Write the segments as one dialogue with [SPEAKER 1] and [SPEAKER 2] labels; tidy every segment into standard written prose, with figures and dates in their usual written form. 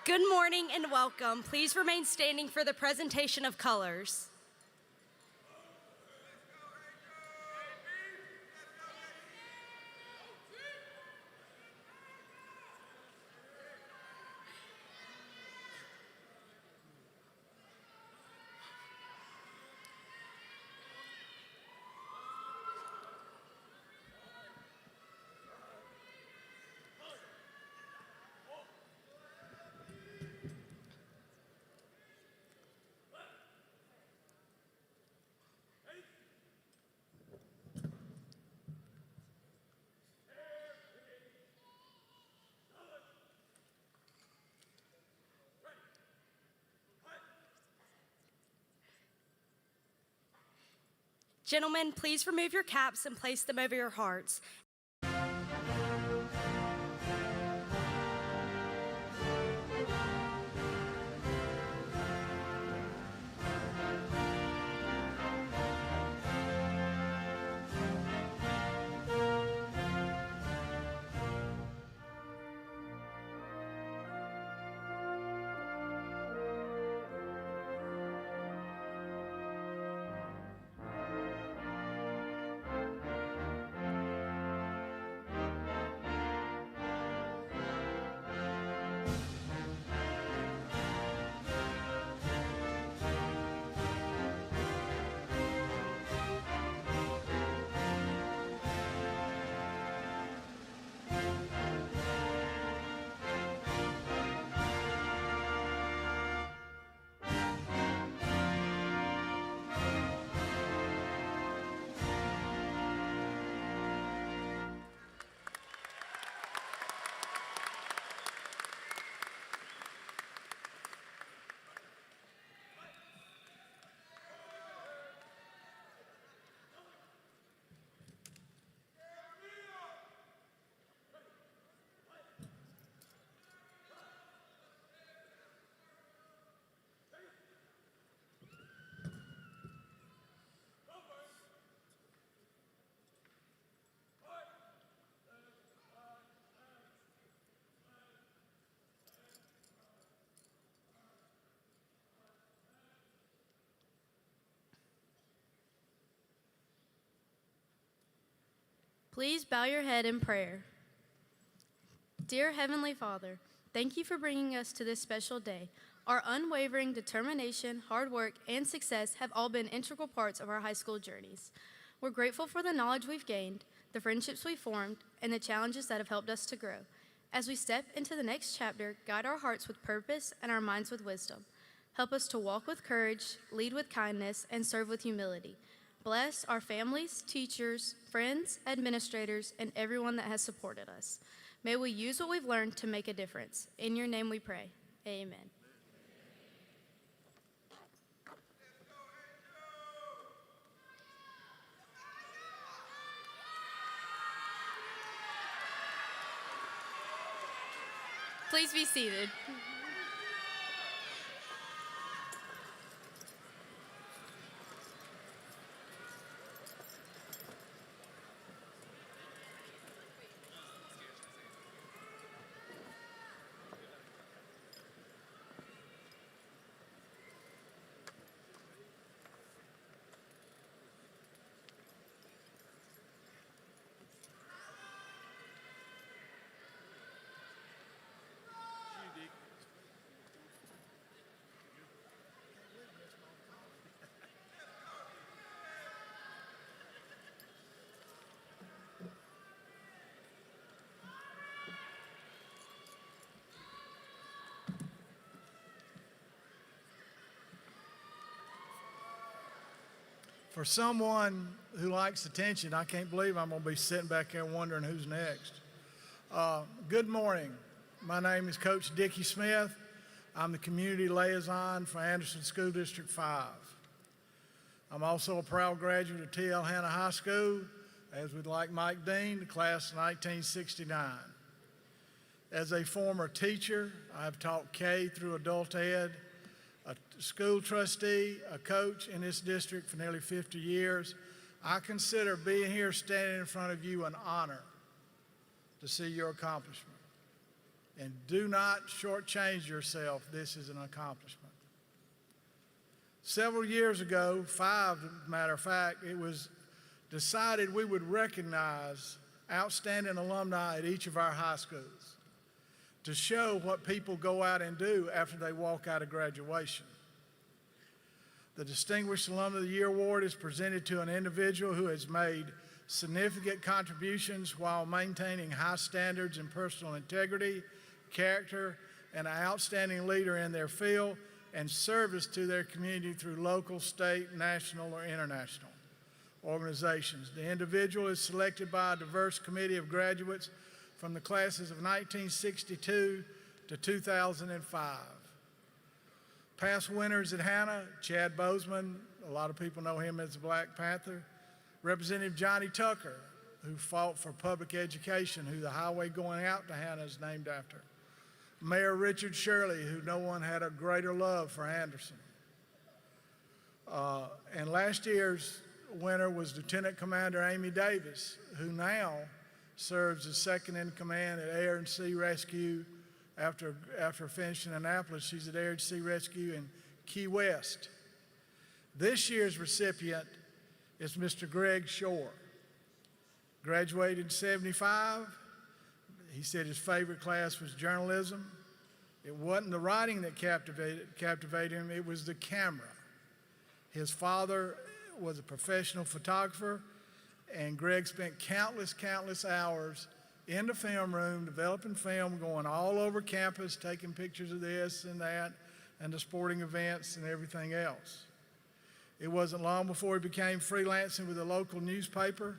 [SPEAKER 1] Good morning and welcome. Please remain standing for the presentation of colors. Gentlemen, please remove your caps and place them over your hearts. Please bow your head in prayer. Dear Heavenly Father, thank you for bringing us to this special day. Our unwavering determination, hard work, and success have all been integral parts of our high school journeys. We're grateful for the knowledge we've gained, the friendships we've formed, and the challenges that have helped us to grow. As we step into the next chapter, guide our hearts with purpose and our minds with wisdom. Help us to walk with courage, lead with kindness, and serve with humility. Bless our families, teachers, friends, administrators, and everyone that has supported us. May we use what we've learned to make a difference. In your name we pray. Amen. Please be seated.
[SPEAKER 2] For someone who likes attention, I can't believe I'm going to be sitting back there wondering who's next. Good morning. My name is Coach Dickie Smith. I'm the community liaison for Anderson School District 5. I'm also a proud graduate of TL Hanna High School, as would like Mike Dean, the class of 1969. As a former teacher, I've taught K through adult ed, a school trustee, a coach in this district for nearly 50 years. I consider being here standing in front of you an honor to see your accomplishment. and do not shortchange yourself. This is an accomplishment. Several years ago, 5 as a matter of fact, it was decided we would recognize outstanding alumni at each of our high schools to show what people go out and do after they walk out of graduation. The Distinguished Alumni of the Year Award is presented to an individual who has made significant contributions while maintaining high standards in personal integrity, character, and an outstanding leader in their field and service to their community through local, state, national, or international organizations. The individual is selected by a diverse committee of graduates from the classes of 1962 to 2005. Past winners at Hanna: Chad Bozeman, a lot of people know him as the Black Panther. Representative Johnny Tucker, who fought for public education, who the highway going out to Hanna is named after. Mayor Richard Shirley, who no one had a greater love for Anderson. And last year's winner was Lieutenant Commander Amy Davis, who now serves as second in command at Air and Sea Rescue. After finishing Annapolis, she's at Air and Sea Rescue in Key West. This year's recipient is Mr. Greg Shore. Graduated in '75. He said his favorite class was journalism. It wasn't the writing that captivated him, it was the camera. His father was a professional photographer, and Greg spent countless hours in the film room, developing film, going all over campus, taking pictures of this and that, and the sporting events and everything else. It wasn't long before he became freelancing with a local newspaper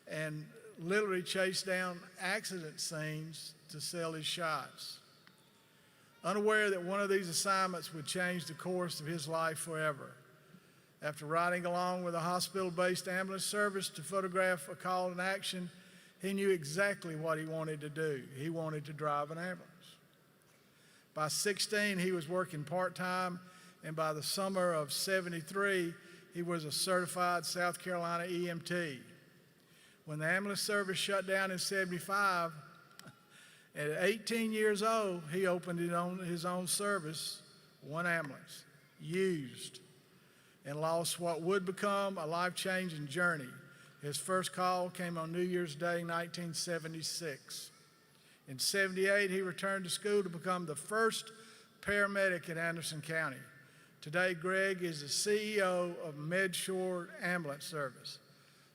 [SPEAKER 2] and literally chased down accident scenes to sell his shots. Unaware that one of these assignments would change the course of his life forever. After riding along with a hospital-based ambulance service to photograph a call in action, he knew exactly what he wanted to do. He wanted to drive an ambulance. By 16, he was working part-time, and by the summer of '73, he was a certified South Carolina EMT. When the ambulance service shut down in '75, at 18 years old, he opened his own service, one ambulance, used, and lost what would become a life-changing journey. His first call came on New Year's Day, 1976. In '78, he returned to school to become the first paramedic in Anderson County. Today, Greg is the CEO of MedShore Ambulance Service,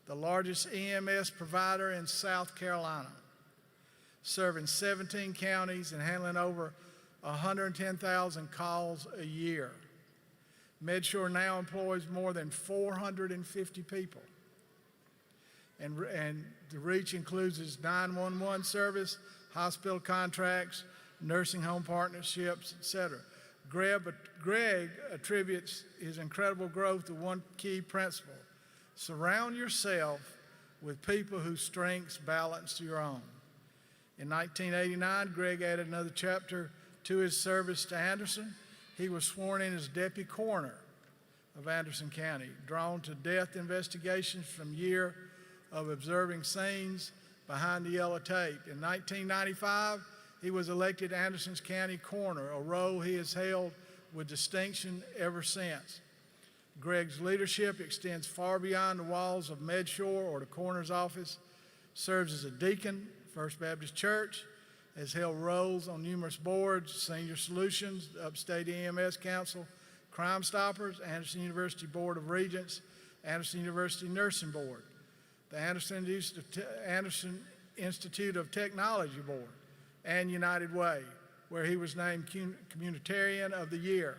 [SPEAKER 2] the largest EMS provider in South Carolina, serving 17 counties and handling over 110,000 calls a year. MedShore now employs more than 450 people. And the reach includes its 911 service, hospital contracts, nursing home partnerships, etc. Greg attributes his incredible growth to one key principle: surround yourself with people whose strengths balance your own. In 1989, Greg added another chapter to his service to Anderson. He was sworn in as deputy coroner of Anderson County, drawn to death investigations from year of observing scenes behind the yellow tape. In 1995, he was elected Anderson County coroner, a role he has held with distinction ever since. Greg's leadership extends far beyond the walls of MedShore or the coroner's office, serves as a deacon, First Baptist Church, has held roles on numerous boards: Senior Solutions, Upstate EMS Council, Crime Stoppers, Anderson University Board of Regents, Anderson University Nursing Board, the Anderson Institute of Technology Board, and United Way, where he was named Communitarian of the Year.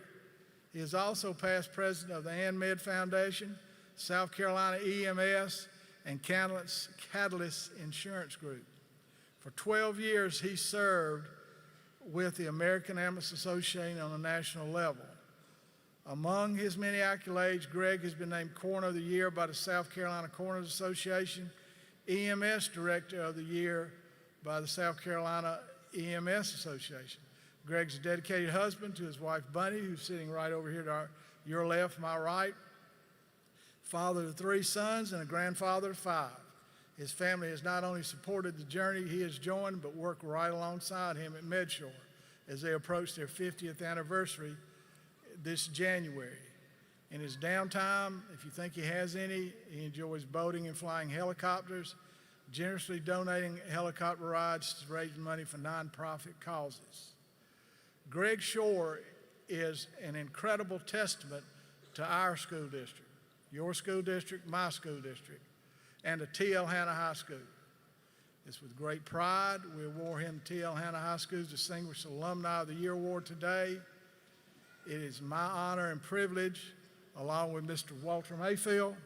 [SPEAKER 2] He is also past president of the ANMED Foundation, South Carolina EMS, and Catalyst Insurance Group. For 12 years, he served with the American Ambulance Association on a national level. Among his many accolades, Greg has been named Coroner of the Year by the South Carolina Coroners Association, EMS Director of the Year by the South Carolina EMS Association. Greg's a dedicated husband to his wife, Bunny, who's sitting right over here to your left, my right. Father to 3 sons and a grandfather of 5. His family has not only supported the journey he has joined, but worked right alongside him at MedShore as they approach their 50th anniversary this January. In his downtime, if you think he has any, he enjoys boating and flying helicopters, generously donating helicopter rides to raise money for nonprofit causes. Greg Shore is an incredible testament to our school district, your school district, my school district, and to TL Hanna High School. It's with great pride we award him TL Hanna High School's Distinguished Alumni of the Year Award today. It is my honor and privilege, along with Mr. Walter Mayfield,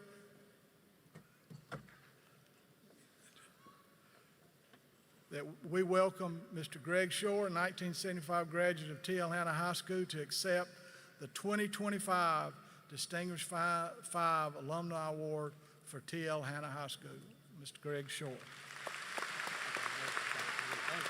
[SPEAKER 2] that we welcome Mr. Greg Shore, 1975 graduate of TL Hanna High School, to accept the 2025 Distinguished Five Alumni Award for TL Hanna High School. Mr. Greg Shore.
[SPEAKER 3] Thank you.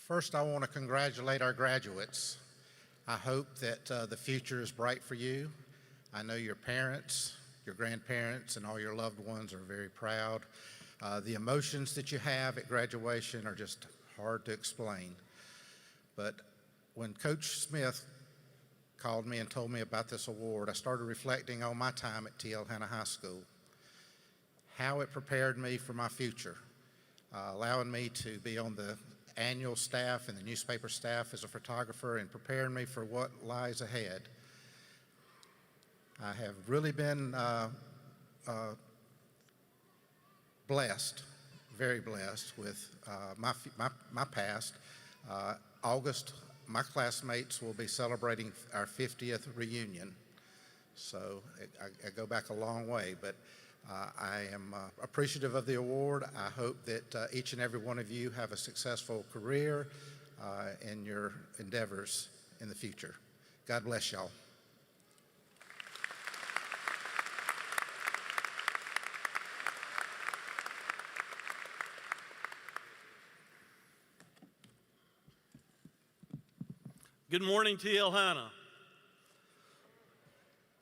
[SPEAKER 3] First, I want to congratulate our graduates. I hope that the future is bright for you. I know your parents, your grandparents, and all your loved ones are very proud. The emotions that you have at graduation are just hard to explain. But when Coach Smith called me and told me about this award, I started reflecting on my time at TL Hanna High School, how it prepared me for my future, allowing me to be on the annual staff and the newspaper staff as a photographer and preparing me for what lies ahead. I have really been blessed, very blessed with my past. August, my classmates will be celebrating our 50th reunion. So I go back a long way, but I am appreciative of the award. I hope that each and every one of you have a successful career in your endeavors in the future. God bless y'all.
[SPEAKER 4] Good morning, TL Hanna.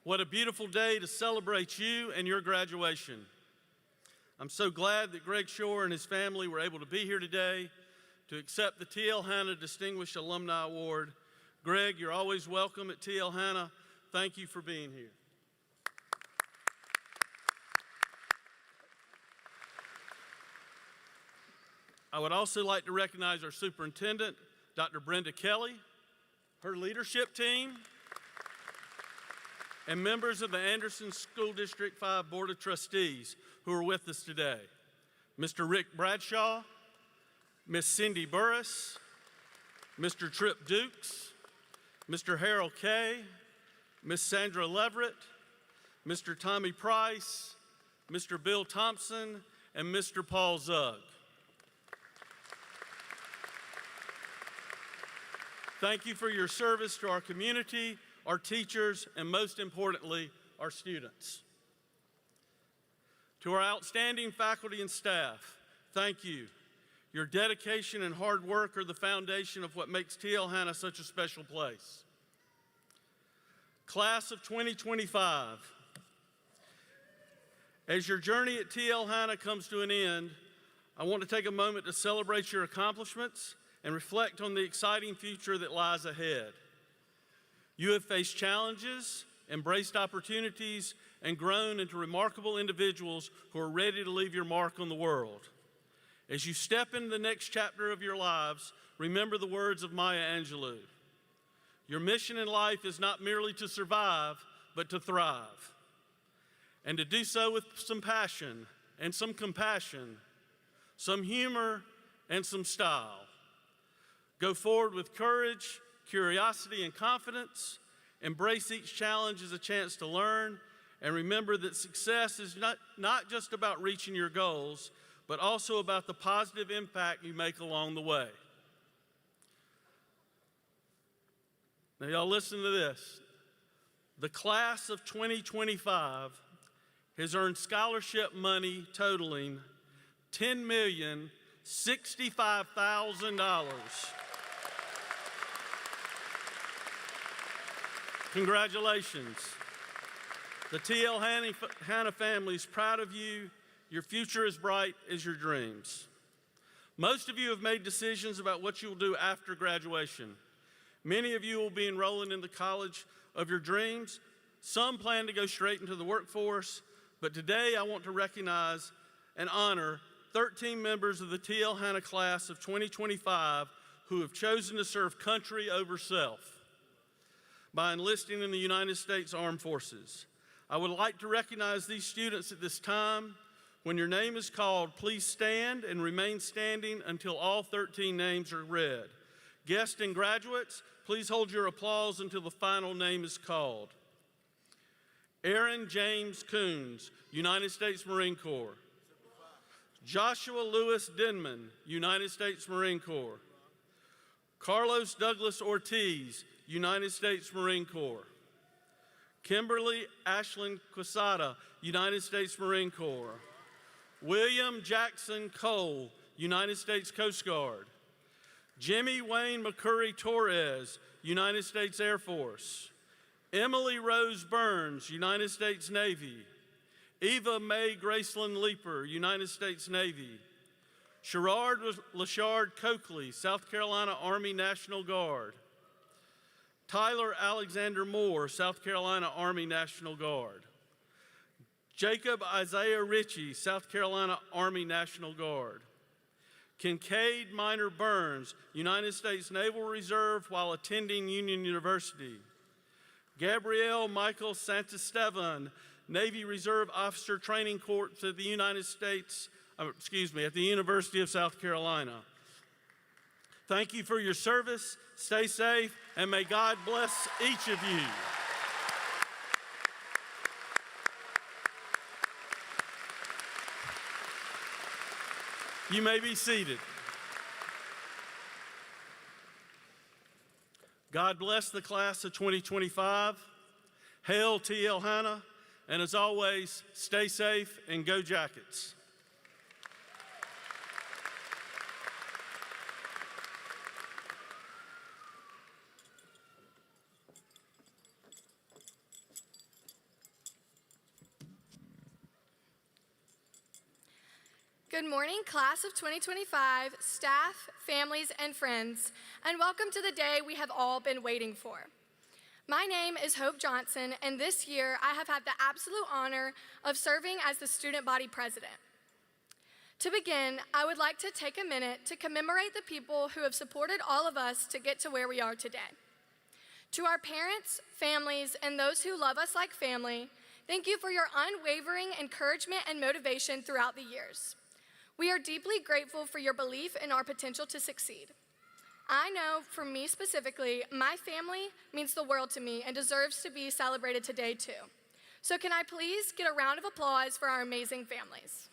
[SPEAKER 4] What a beautiful day to celebrate you and your graduation. I'm so glad that Greg Shore and his family were able to be here today to accept the TL Hanna Distinguished Alumni Award. Greg, you're always welcome at TL Hanna. Thank you for being here. I would also like to recognize our superintendent, Dr. Brenda Kelly, her leadership team, and members of the Anderson School District 5 Board of Trustees who are with us today. Mr. Rick Bradshaw, Miss Cindy Burris, Mr. Tripp Dukes, Mr. Harold Kay, Miss Sandra Leverett, Mr. Tommy Price, Mr. Bill Thompson, and Mr. Paul Zug. Thank you for your service to our community, our teachers, and most importantly, our students. To our outstanding faculty and staff, thank you. Your dedication and hard work are the foundation of what makes TL Hanna such a special place. Class of 2025, as your journey at TL Hanna comes to an end, I want to take a moment to celebrate your accomplishments and reflect on the exciting future that lies ahead. You have faced challenges, embraced opportunities, and grown into remarkable individuals who are ready to leave your mark on the world. As you step into the next chapter of your lives, remember the words of Maya Angelou. Your mission in life is not merely to survive, but to thrive. And to do so with some passion and some compassion, some humor and some style. Go forward with courage, curiosity, and confidence. Embrace each challenge as a chance to learn, and remember that success is not just about reaching your goals, but also about the positive impact you make along the way. Now y'all listen to this. The class of 2025 has earned scholarship money totaling $10,065,000. Congratulations. The TL Hanna family is proud of you. Your future is bright as your dreams. Most of you have made decisions about what you will do after graduation. Many of you will be enrolling in the college of your dreams. Some plan to go straight into the workforce, but today I want to recognize and honor 13 members of the TL Hanna class of 2025 who have chosen to serve country over self by enlisting in the United States Armed Forces. I would like to recognize these students at this time. When your name is called, please stand and remain standing until all 13 names are read. Guests and graduates, please hold your applause until the final name is called. Aaron James Coons, United States Marine Corps. Joshua Lewis Denman, United States Marine Corps. Carlos Douglas Ortiz, United States Marine Corps. Kimberly Ashlyn Quesada, United States Marine Corps. William Jackson Cole, United States Coast Guard. Jimmy Wayne McCurry Torres, United States Air Force. Emily Rose Burns, United States Navy. Eva Mae Graceland Leeper, United States Navy. Sherrard Lashard Coakley, South Carolina Army National Guard. Tyler Alexander Moore, South Carolina Army National Guard. Jacob Isaiah Ritchie, South Carolina Army National Guard. Kincaid Minor Burns, United States Naval Reserve while attending Union University. Gabrielle Michael Santisteban, Navy Reserve Officer Training Corps at the at the University of South Carolina. Thank you for your service. Stay safe, and may God bless each of you. You may be seated. God bless the class of 2025. Hail TL Hanna, and as always, stay safe and go Jackets.
[SPEAKER 5] Good morning, class of 2025, staff, families, and friends, and welcome to the day we have all been waiting for. My name is Hope Johnson, and this year I have had the absolute honor of serving as the student body president. To begin, I would like to take a minute to commemorate the people who have supported all of us to get to where we are today. To our parents, families, and those who love us like family, thank you for your unwavering encouragement and motivation throughout the years. We are deeply grateful for your belief in our potential to succeed. I know, for me specifically, my family means the world to me and deserves to be celebrated today too. So can I please get a round of applause for our amazing families?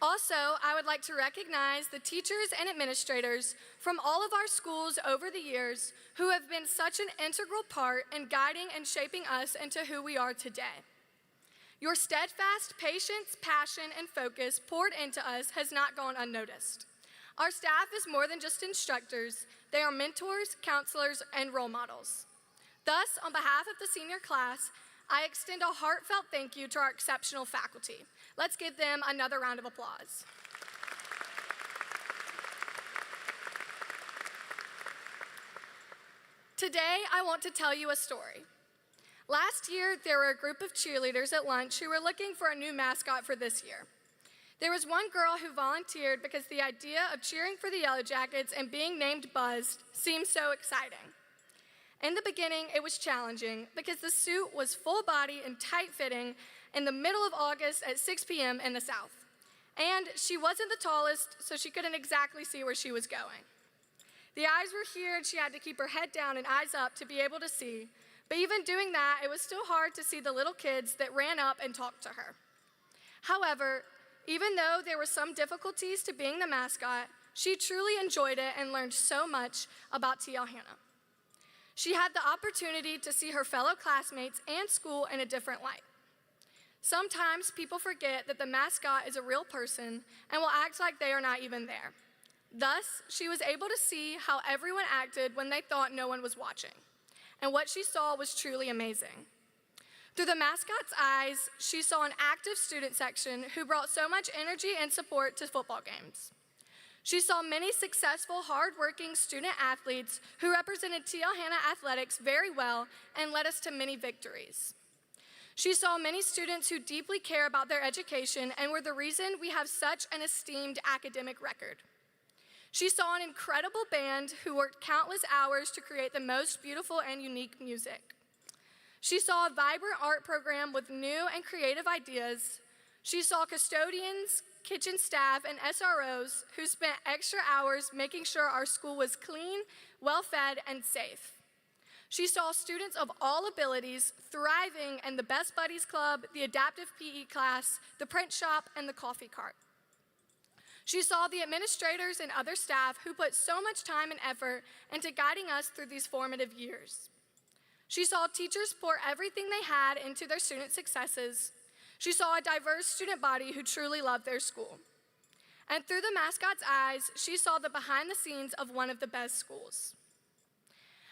[SPEAKER 5] Also, I would like to recognize the teachers and administrators from all of our schools over the years who have been such an integral part in guiding and shaping us into who we are today. Your steadfast patience, passion, and focus poured into us has not gone unnoticed. Our staff is more than just instructors. They are mentors, counselors, and role models. Thus, on behalf of the senior class, I extend a heartfelt thank you to our exceptional faculty. Let's give them another round of applause. Today, I want to tell you a story. Last year, there were a group of cheerleaders at lunch who were looking for a new mascot for this year. There was one girl who volunteered because the idea of cheering for the Yellow Jackets and being named Buzz seemed so exciting. In the beginning, it was challenging because the suit was full body and tight-fitting in the middle of August at 6 p.m. in the South. And she wasn't the tallest, so she couldn't exactly see where she was going. The eyes were here, and she had to keep her head down and eyes up to be able to see. But even doing that, it was still hard to see the little kids that ran up and talked to her. However, even though there were some difficulties to being the mascot, she truly enjoyed it and learned so much about TL Hanna. She had the opportunity to see her fellow classmates and school in a different light. Sometimes people forget that the mascot is a real person and will act like they are not even there. Thus, she was able to see how everyone acted when they thought no one was watching. And what she saw was truly amazing. Through the mascot's eyes, she saw an active student section who brought so much energy and support to football games. She saw many successful, hardworking student athletes who represented TL Hanna athletics very well and led us to many victories. She saw many students who deeply care about their education and were the reason we have such an esteemed academic record. She saw an incredible band who worked countless hours to create the most beautiful and unique music. She saw a vibrant art program with new and creative ideas. She saw custodians, kitchen staff, and SROs who spent extra hours making sure our school was clean, well-fed, and safe. She saw students of all abilities thriving in the Best Buddies Club, the adaptive PE class, the print shop, and the coffee cart. She saw the administrators and other staff who put so much time and effort into guiding us through these formative years. She saw teachers pour everything they had into their student successes. She saw a diverse student body who truly loved their school. And through the mascot's eyes, she saw the behind the scenes of one of the best schools.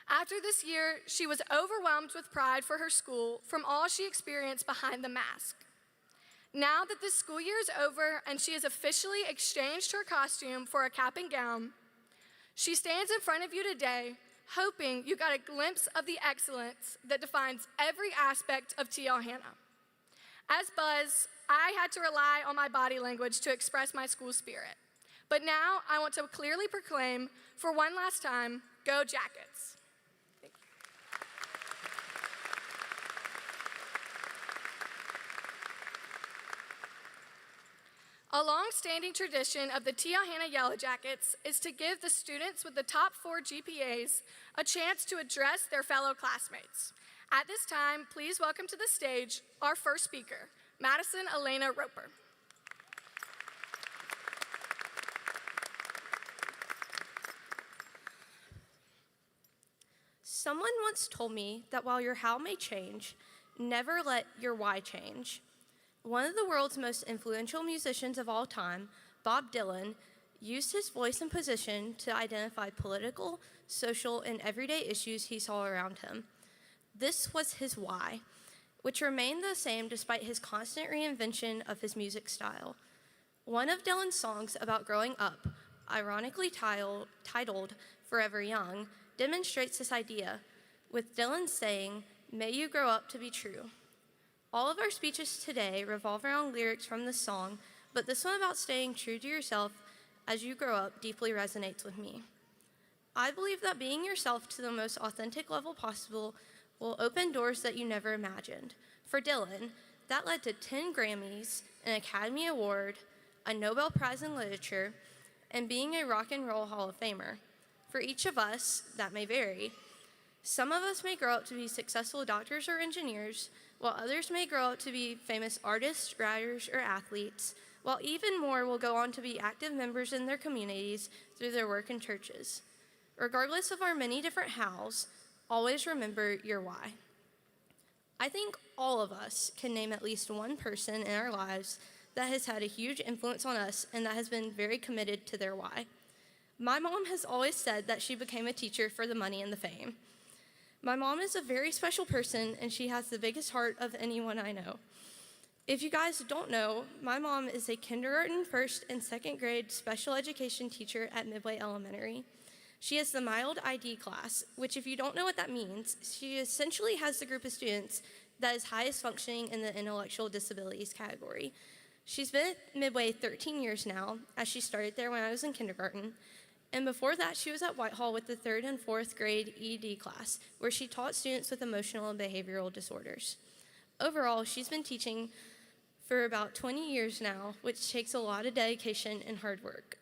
[SPEAKER 5] After this year, she was overwhelmed with pride for her school from all she experienced behind the mask. Now that this school year is over and she has officially exchanged her costume for a cap and gown, she stands in front of you today hoping you got a glimpse of the excellence that defines every aspect of TL Hanna. As Buzz, I had to rely on my body language to express my school spirit. But now I want to clearly proclaim, for one last time, go Jackets. A long-standing tradition of the TL Hanna Yellow Jackets is to give the students with the top 4 GPAs a chance to address their fellow classmates. At this time, please welcome to the stage our first speaker, Madison Elena Roper.
[SPEAKER 6] Someone once told me that while your how may change, never let your why change. One of the world's most influential musicians of all time, Bob Dylan, used his voice and position to identify political, social, and everyday issues he saw around him. This was his why, which remained the same despite his constant reinvention of his music style. One of Dylan's songs about growing up, ironically titled Forever Young, demonstrates this idea, with Dylan saying, "May you grow up to be true." All of our speeches today revolve around lyrics from this song, but this one about staying true to yourself as you grow up deeply resonates with me. I believe that being yourself to the most authentic level possible will open doors that you never imagined. For Dylan, that led to 10 Grammys, an Academy Award, a Nobel Prize in Literature, and being a Rock and Roll Hall of Famer. For each of us, that may vary. Some of us may grow up to be successful doctors or engineers, while others may grow up to be famous artists, writers, or athletes, while even more will go on to be active members in their communities through their work in churches. Regardless of our many different hows, always remember your why. I think all of us can name at least one person in our lives that has had a huge influence on us and that has been very committed to their why. My mom has always said that she became a teacher for the money and the fame. My mom is a very special person, and she has the biggest heart of anyone I know. If you guys don't know, my mom is a kindergarten, first, and second grade special education teacher at Midway Elementary. She has the mild ID class, which if you don't know what that means, she essentially has the group of students that is highest functioning in the intellectual disabilities category. She's been at Midway 13 years now, as she started there when I was in kindergarten. And before that, she was at Whitehall with the 3rd and 4th grade ED class, where she taught students with emotional and behavioral disorders. Overall, she's been teaching for about 20 years now, which takes a lot of dedication and hard work.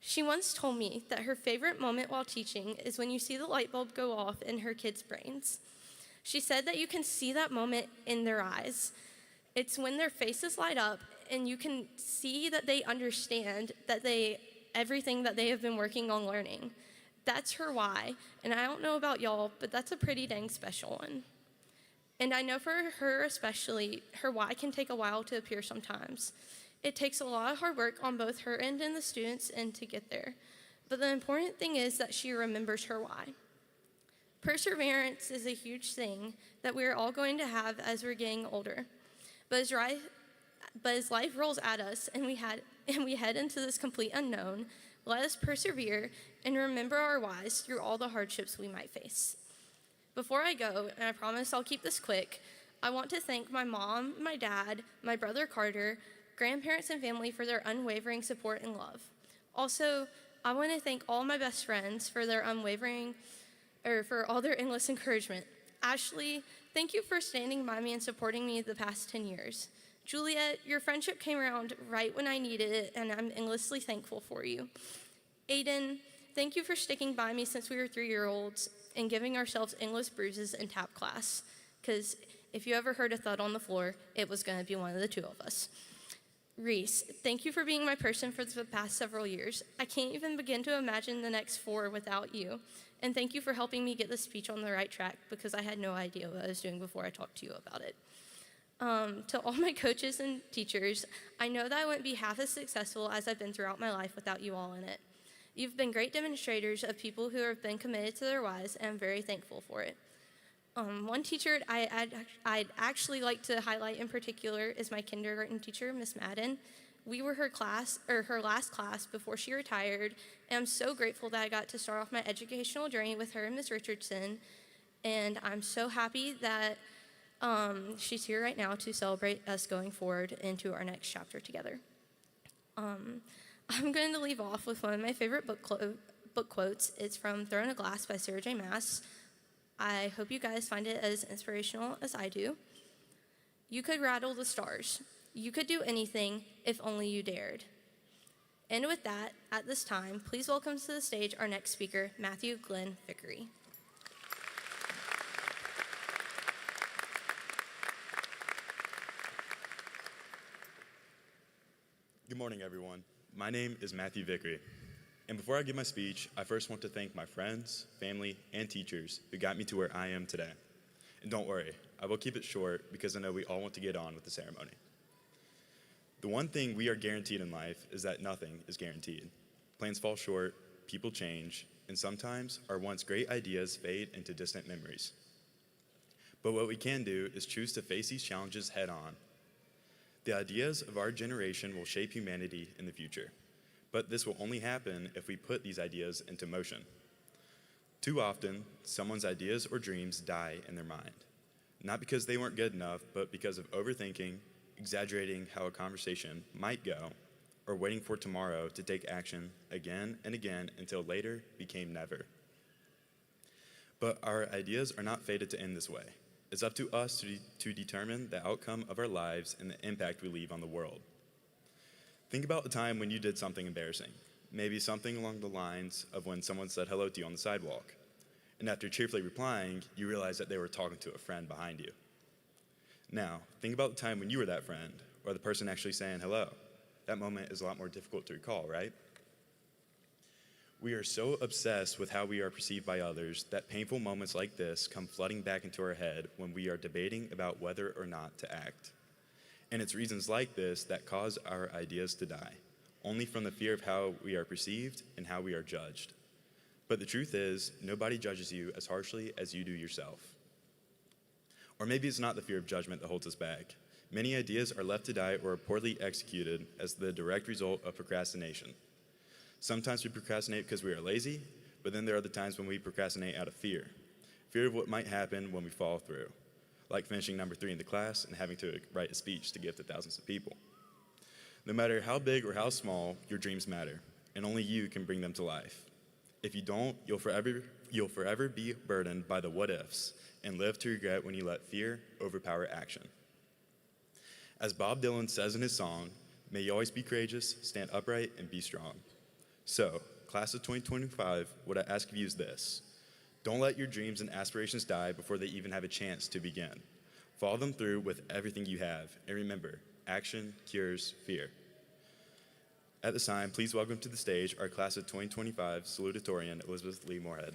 [SPEAKER 6] She once told me that her favorite moment while teaching is when you see the light bulb go off in her kids' brains. She said that you can see that moment in their eyes. It's when their faces light up and you can see that they understand that everything that they have been working on learning. That's her why, and I don't know about y'all, but that's a pretty dang special one. And I know for her especially, her why can take a while to appear sometimes. It takes a lot of hard work on both her end and the students' end to get there. But the important thing is that she remembers her why. Perseverance is a huge thing that we're all going to have as we're getting older. But as life rolls at us and we head into this complete unknown, let us persevere and remember our whys through all the hardships we might face. Before I go, and I promise I'll keep this quick, I want to thank my mom, my dad, my brother Carter, grandparents and family for their unwavering support and love. Also, I want to thank all my best friends for their for all their endless encouragement. Ashley, thank you for standing by me and supporting me the past 10 years. Juliet, your friendship came around right when I needed it, and I'm endlessly thankful for you. Aiden, thank you for sticking by me since we were 3-year-olds and giving ourselves endless bruises in tap class, because if you ever heard a thud on the floor, it was going to be one of the two of us. Reese, thank you for being my person for the past several years. I can't even begin to imagine the next 4 without you. And thank you for helping me get the speech on the right track, because I had no idea what I was doing before I talked to you about it. To all my coaches and teachers, I know that I wouldn't be half as successful as I've been throughout my life without you all in it. You've been great demonstrators of people who have been committed to their whys, and I'm very thankful for it. One teacher I'd actually like to highlight in particular is my kindergarten teacher, Miss Madden. We were her last class before she retired, and I'm so grateful that I got to start off my educational journey with her and Miss Richardson, and I'm so happy that she's here right now to celebrate us going forward into our next chapter together. I'm going to leave off with one of my favorite book quotes. It's from Throne of Glass by Sarah J. Maas. I hope you guys find it as inspirational as I do. You could rattle the stars. You could do anything if only you dared. And with that, at this time, please welcome to the stage our next speaker, Matthew Glenn Vickery.
[SPEAKER 7] Good morning, everyone. My name is Matthew Vickery. And before I give my speech, I first want to thank my friends, family, and teachers who got me to where I am today. And don't worry, I will keep it short because I know we all want to get on with the ceremony. The one thing we are guaranteed in life is that nothing is guaranteed. Plans fall short, people change, and sometimes our once great ideas fade into distant memories. But what we can do is choose to face these challenges head on. The ideas of our generation will shape humanity in the future. But this will only happen if we put these ideas into motion. Too often, someone's ideas or dreams die in their mind, not because they weren't good enough, but because of overthinking, exaggerating how a conversation might go, or waiting for tomorrow to take action again and again until later became never. But our ideas are not fated to end this way. It's up to us to determine the outcome of our lives and the impact we leave on the world. Think about the time when you did something embarrassing, maybe something along the lines of when someone said hello to you on the sidewalk, and after cheerfully replying, you realized that they were talking to a friend behind you. Now, think about the time when you were that friend, or the person actually saying hello. That moment is a lot more difficult to recall, right? We are so obsessed with how we are perceived by others that painful moments like this come flooding back into our head when we are debating about whether or not to act. And it's reasons like this that cause our ideas to die, only from the fear of how we are perceived and how we are judged. But the truth is, nobody judges you as harshly as you do yourself. Or maybe it's not the fear of judgment that holds us back. Many ideas are left to die or are poorly executed as the direct result of procrastination. Sometimes we procrastinate because we are lazy, but then there are the times when we procrastinate out of fear of what might happen when we follow through, like finishing number 3 in the class and having to write a speech to give to thousands of people. No matter how big or how small, your dreams matter, and only you can bring them to life. If you don't, you'll forever be burdened by the what-ifs and live to regret when you let fear overpower action. As Bob Dylan says in his song, may you always be courageous, stand upright, and be strong. So, class of 2025, what I ask of you is this. Don't let your dreams and aspirations die before they even have a chance to begin. Follow them through with everything you have, and remember, action cures fear. At this time, please welcome to the stage our class of 2025 salutatorian, Elizabeth Lee Morehead.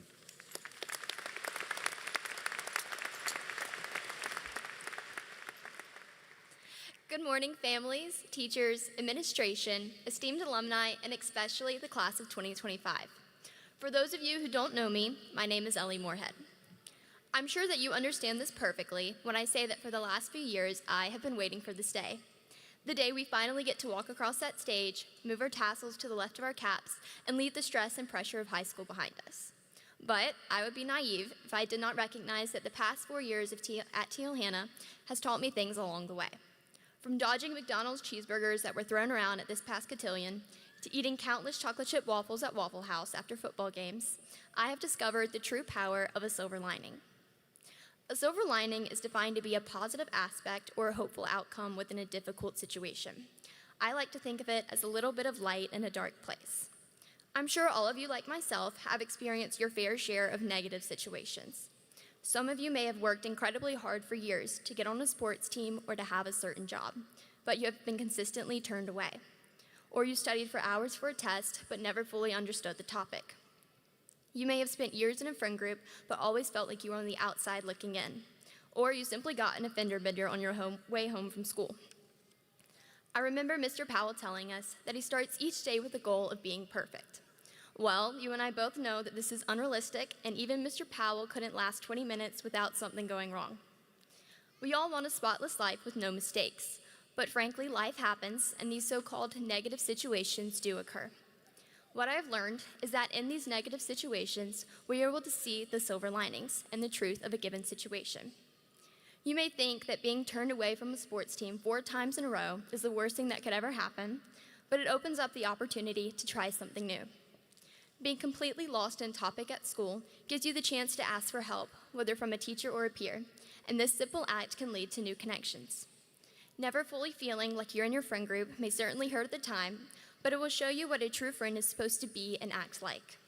[SPEAKER 8] Good morning, families, teachers, administration, esteemed alumni, and especially the class of 2025. For those of you who don't know me, my name is Morehead. I'm sure that you understand this perfectly when I say that for the last few years, I have been waiting for this day. The day we finally get to walk across that stage, move our tassels to the left of our caps, and leave the stress and pressure of high school behind us. But I would be naive if I did not recognize that the past 4 years at TL Hanna has taught me things along the way. From dodging McDonald's cheeseburgers that were thrown around at this past cotillion, to eating countless chocolate chip waffles at Waffle House after football games, I have discovered the true power of a silver lining. A silver lining is defined to be a positive aspect or a hopeful outcome within a difficult situation. I like to think of it as a little bit of light in a dark place. I'm sure all of you, like myself, have experienced your fair share of negative situations. Some of you may have worked incredibly hard for years to get on a sports team or to have a certain job, but you have been consistently turned away. Or you studied for hours for a test but never fully understood the topic. You may have spent years in a friend group but always felt like you were on the outside looking in. Or you simply got an offender bender on your way home from school. I remember Mr. Powell telling us that he starts each day with the goal of being perfect. Well, you and I both know that this is unrealistic, and even Mr. Powell couldn't last 20 minutes without something going wrong. We all want a spotless life with no mistakes, but frankly, life happens, and these so-called negative situations do occur. What I have learned is that in these negative situations, we are able to see the silver linings and the truth of a given situation. You may think that being turned away from a sports team 4 times in a row is the worst thing that could ever happen, but it opens up the opportunity to try something new. Being completely lost in a topic at school gives you the chance to ask for help, whether from a teacher or a peer, and this simple act can lead to new connections. Never fully feeling like you're in your friend group may certainly hurt at the time, but it will show you what a true friend is supposed to be and act like.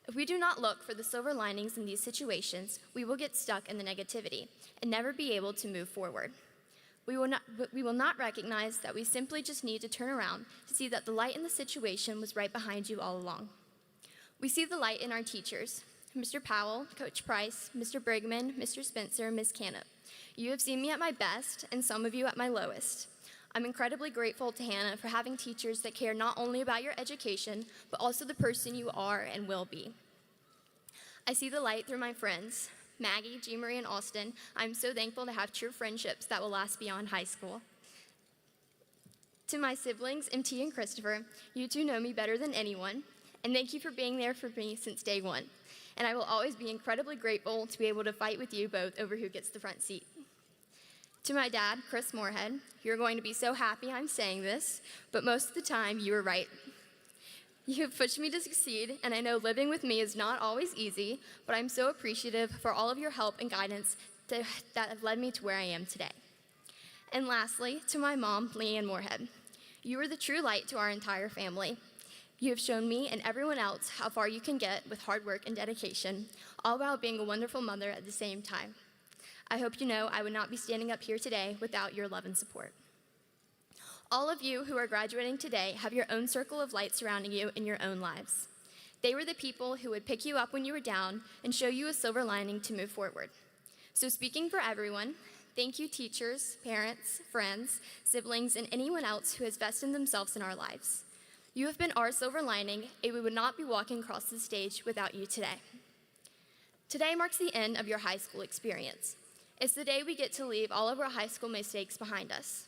[SPEAKER 8] If we do not look for the silver linings in these situations, we will get stuck in the negativity and never be able to move forward. We will not recognize that we simply just need to turn around to see that the light in the situation was right behind you all along. We see the light in our teachers, Mr. Powell, Coach Price, Mr. Brigman, Mr. Spencer, Ms. Canup. You have seen me at my best, and some of you at my lowest. I'm incredibly grateful to Hannah for having teachers that care not only about your education, but also the person you are and will be. I see the light through my friends, Maggie, G. Marie, and Austin. I'm so thankful to have true friendships that will last beyond high school. To my siblings, MT and Christopher, you two know me better than anyone, and thank you for being there for me since day one. And I will always be incredibly grateful to be able to fight with you both over who gets the front seat. To my dad, Chris Morehead, you're going to be so happy I'm saying this, but most of the time you were right. You have pushed me to succeed, and I know living with me is not always easy, but I'm so appreciative for all of your help and guidance that have led me to where I am today. And lastly, to my mom, Leanne Morehead, you are the true light to our entire family. You have shown me and everyone else how far you can get with hard work and dedication, all while being a wonderful mother at the same time. I hope you know I would not be standing up here today without your love and support. All of you who are graduating today have your own circle of light surrounding you in your own lives. They were the people who would pick you up when you were down and show you a silver lining to move forward. So speaking for everyone, thank you teachers, parents, friends, siblings, and anyone else who has vested themselves in our lives. You have been our silver lining, and we would not be walking across the stage without you today. Today marks the end of your high school experience. It's the day we get to leave all of our high school mistakes behind us.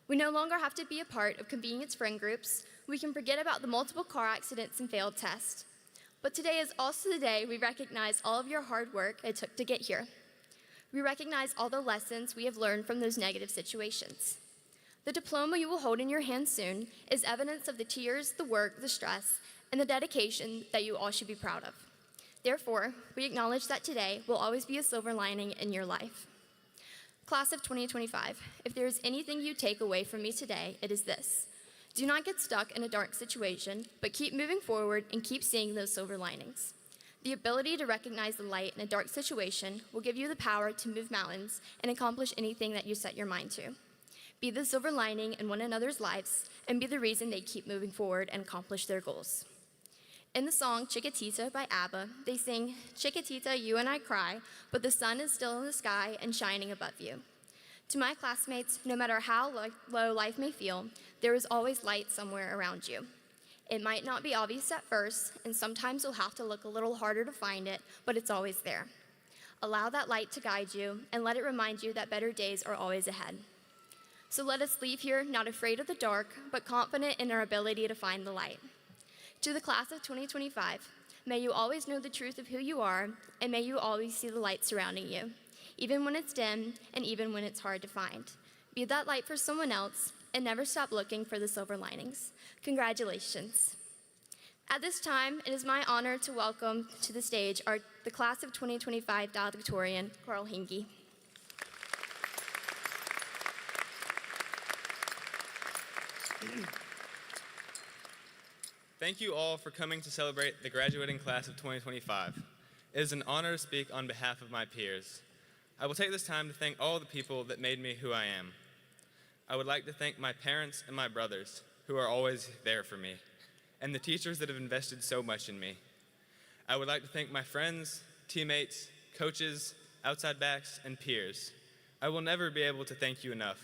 [SPEAKER 8] We no longer have to be a part of convenience friend groups. We can forget about the multiple car accidents and failed tests. But today is also the day we recognize all of your hard work it took to get here. We recognize all the lessons we have learned from those negative situations. The diploma you will hold in your hand soon is evidence of the tears, the work, the stress, and the dedication that you all should be proud of. Therefore, we acknowledge that today will always be a silver lining in your life. Class of 2025, if there is anything you take away from me today, it is this. Do not get stuck in a dark situation, but keep moving forward and keep seeing those silver linings. The ability to recognize the light in a dark situation will give you the power to move mountains and accomplish anything that you set your mind to. Be the silver lining in one another's lives and be the reason they keep moving forward and accomplish their goals. In the song Chiquitita by ABBA, they sing, "Chiquitita, you and I cry, but the sun is still in the sky and shining above you." To my classmates, no matter how low life may feel, there is always light somewhere around you. It might not be obvious at first, and sometimes you'll have to look a little harder to find it, but it's always there. Allow that light to guide you, and let it remind you that better days are always ahead. So let us leave here not afraid of the dark, but confident in our ability to find the light. To the class of 2025, may you always know the truth of who you are, and may you always see the light surrounding you, even when it's dim and even when it's hard to find. Be that light for someone else, and never stop looking for the silver linings. Congratulations. At this time, it is my honor to welcome to the stage the class of 2025 valedictorian, Hengy.
[SPEAKER 9] Thank you all for coming to celebrate the graduating class of 2025. It is an honor to speak on behalf of my peers. I will take this time to thank all the people that made me who I am. I would like to thank my parents and my brothers, who are always there for me, and the teachers that have invested so much in me. I would like to thank my friends, teammates, coaches, outside backs, and peers. I will never be able to thank you enough.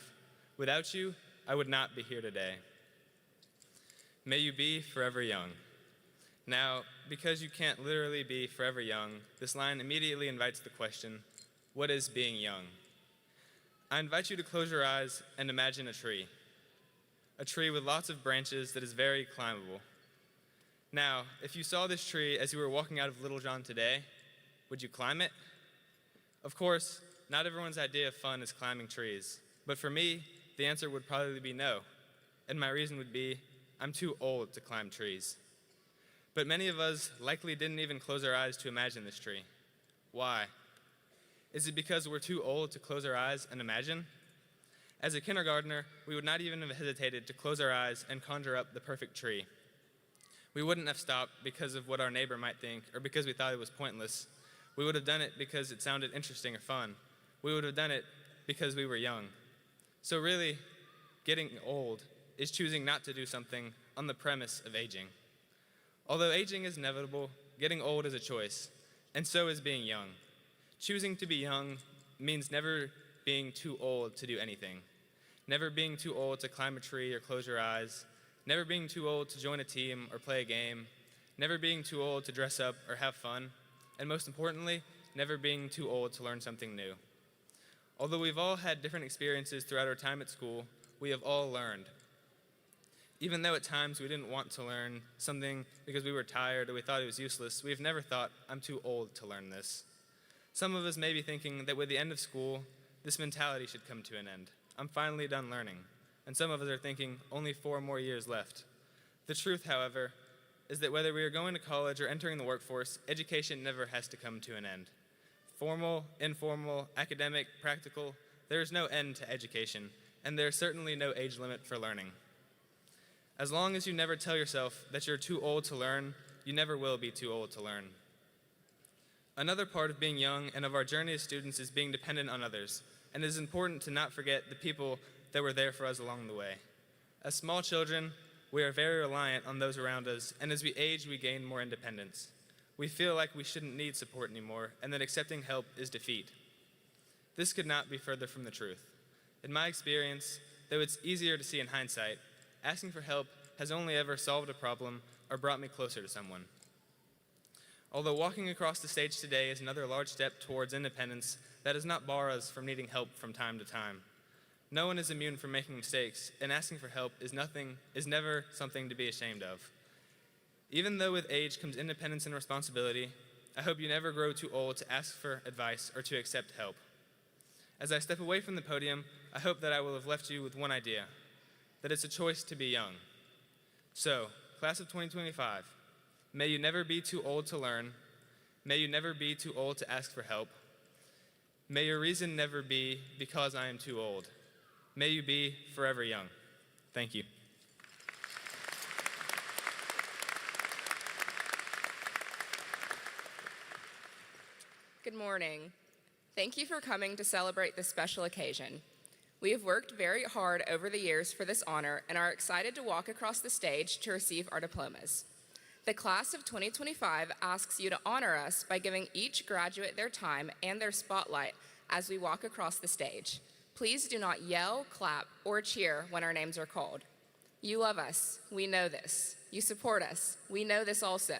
[SPEAKER 9] Without you, I would not be here today. May you be forever young. Now, because you can't literally be forever young, this line immediately invites the question, what is being young? I invite you to close your eyes and imagine a tree with lots of branches that is very climbable. Now, if you saw this tree as you were walking out of Little John today, would you climb it? Of course, not everyone's idea of fun is climbing trees, but for me, the answer would probably be no, and my reason would be, I'm too old to climb trees. But many of us likely didn't even close our eyes to imagine this tree. Why? Is it because we're too old to close our eyes and imagine? As a kindergartner, we would not even have hesitated to close our eyes and conjure up the perfect tree. We wouldn't have stopped because of what our neighbor might think or because we thought it was pointless. We would have done it because it sounded interesting or fun. We would have done it because we were young. So really, getting old is choosing not to do something on the premise of aging. Although aging is inevitable, getting old is a choice, and so is being young. Choosing to be young means never being too old to do anything. Never being too old to climb a tree or close your eyes. Never being too old to join a team or play a game. Never being too old to dress up or have fun. And most importantly, never being too old to learn something new. Although we've all had different experiences throughout our time at school, we have all learned. Even though at times we didn't want to learn something because we were tired or we thought it was useless, we've never thought, I'm too old to learn this. Some of us may be thinking that with the end of school, this mentality should come to an end. I'm finally done learning. And some of us are thinking, only 4 more years left. The truth, however, is that whether we are going to college or entering the workforce, education never has to come to an end. Formal, informal, academic, practical, there is no end to education, and there is certainly no age limit for learning. As long as you never tell yourself that you're too old to learn, you never will be too old to learn. Another part of being young and of our journey as students is being dependent on others, and it is important to not forget the people that were there for us along the way. As small children, we are very reliant on those around us, and as we age, we gain more independence. We feel like we shouldn't need support anymore, and that accepting help is defeat. This could not be further from the truth. In my experience, though it's easier to see in hindsight, asking for help has only ever solved a problem or brought me closer to someone. Although walking across the stage today is another large step towards independence, that does not bar us from needing help from time to time. No one is immune from making mistakes, and asking for help is never something to be ashamed of. Even though with age comes independence and responsibility, I hope you never grow too old to ask for advice or to accept help. As I step away from the podium, I hope that I will have left you with one idea, that it's a choice to be young. So, class of 2025, may you never be too old to learn. May you never be too old to ask for help. May your reason never be because I am too old. May you be forever young. Thank you.
[SPEAKER 10] Good morning. Thank you for coming to celebrate this special occasion. We have worked very hard over the years for this honor and are excited to walk across the stage to receive our diplomas. The class of 2025 asks you to honor us by giving each graduate their time and their spotlight as we walk across the stage. Please do not yell, clap, or cheer when our names are called. You love us. We know this. You support us. We know this also.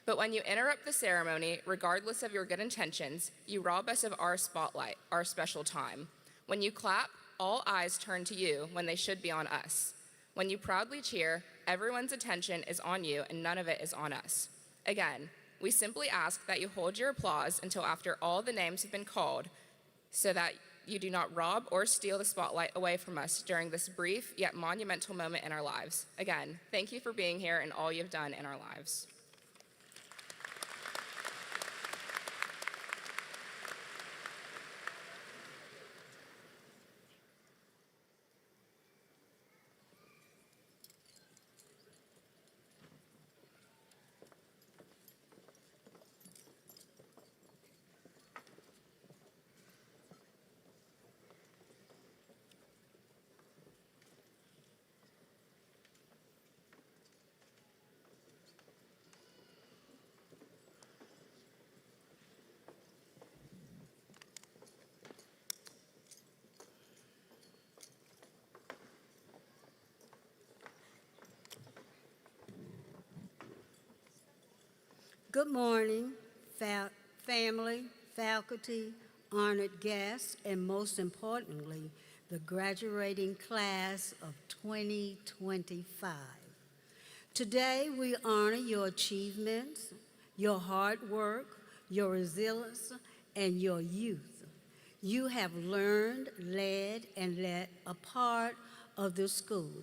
[SPEAKER 10] But when you interrupt the ceremony, regardless of your good intentions, you rob us of our spotlight, our special time. When you clap, all eyes turn to you when they should be on us. When you proudly cheer, everyone's attention is on you and none of it is on us. Again, we simply ask that you hold your applause until after all the names have been called, so that you do not rob or steal the spotlight away from us during this brief yet monumental moment in our lives. Again, thank you for being here and all you've done in our lives.
[SPEAKER 11] Good morning, family, faculty, honored guests, and most importantly, the graduating class of 2025. Today, we honor your achievements, your hard work, your resilience, and your youth. You have learned, led, and led a part of the school.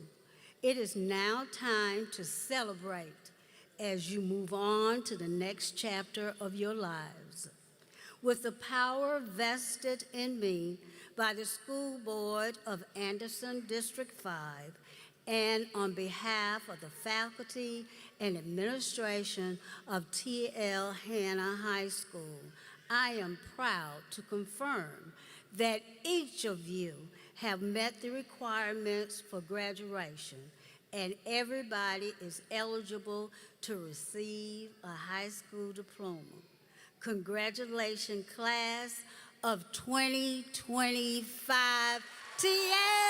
[SPEAKER 11] It is now time to celebrate as you move on to the next chapter of your lives. With the power vested in me by the School Board of Anderson District 5, and on behalf of the faculty and administration of TL Hanna High School, I am proud to confirm that each of you have met the requirements for graduation, and everybody is eligible to receive a high school diploma. Congratulations, class of 2025, TL.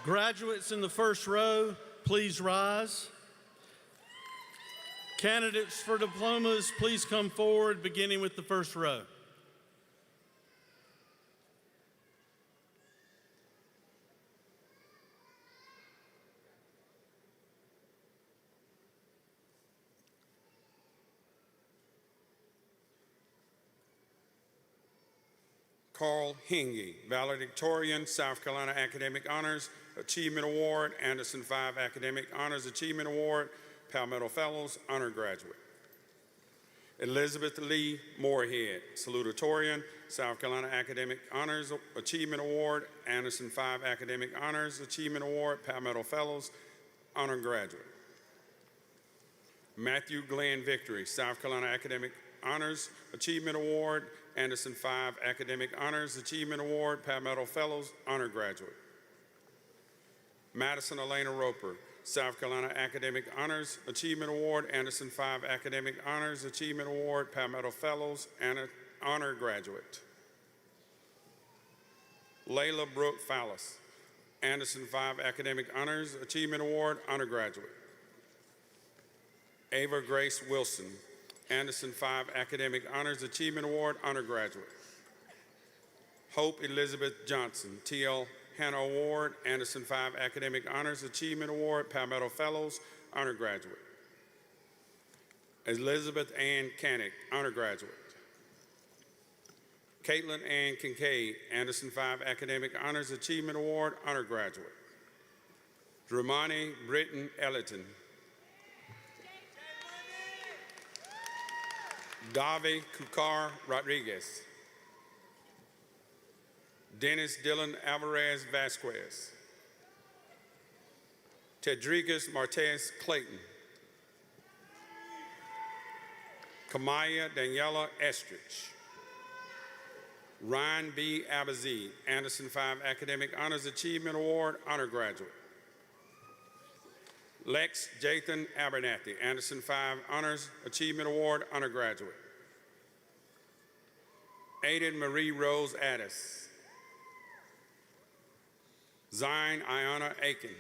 [SPEAKER 4] Graduates in the first row, please rise. Candidates for diplomas, please come forward, beginning with the first row.
[SPEAKER 12] Hengy, valedictorian, South Carolina Academic Honors Achievement Award, Anderson 5 Academic Honors Achievement Award, Palmetto Fellows, Honor Graduate. Elizabeth Lee Morehead, salutatorian, South Carolina Academic Honors Achievement Award, Anderson 5 Academic Honors Achievement Award, Palmetto Fellows, Honor Graduate. Matthew Glenn Vickery, South Carolina Academic Honors Achievement Award, Anderson 5 Academic Honors Achievement Award, Palmetto Fellows, Honor Graduate. Madison Elena Roper, South Carolina Academic Honors Achievement Award, Anderson 5 Academic Honors Achievement Award, Palmetto Fellows, and Honor Graduate. Layla Brooke Fallis, Anderson 5 Academic Honors Achievement Award, Honor Graduate. Ava Grace Wilson, Anderson 5 Academic Honors Achievement Award, Honor Graduate. Hope Elizabeth Johnson, TL Hanna Award, Anderson 5 Academic Honors Achievement Award, Palmetto Fellows, Honor Graduate. Elizabeth Ann Canick, Honor Graduate. Caitlin Ann Kincaid, Anderson 5 Academic Honors Achievement Award, Honor Graduate. Dramani Britton Ellerton. Davi Kukar Rodriguez. Dennis Dylan Alvarez Vasquez. Tedrigas Martez Clayton. Kamaya Daniela Estrich. Ryan B. Abazi, Anderson 5 Academic Honors Achievement Award, Honor Graduate. Lex Jathan Abernathy, Anderson 5 Honors Achievement Award, Honor Graduate. Aiden Marie Rose Addis. Zion Ayana Aiken.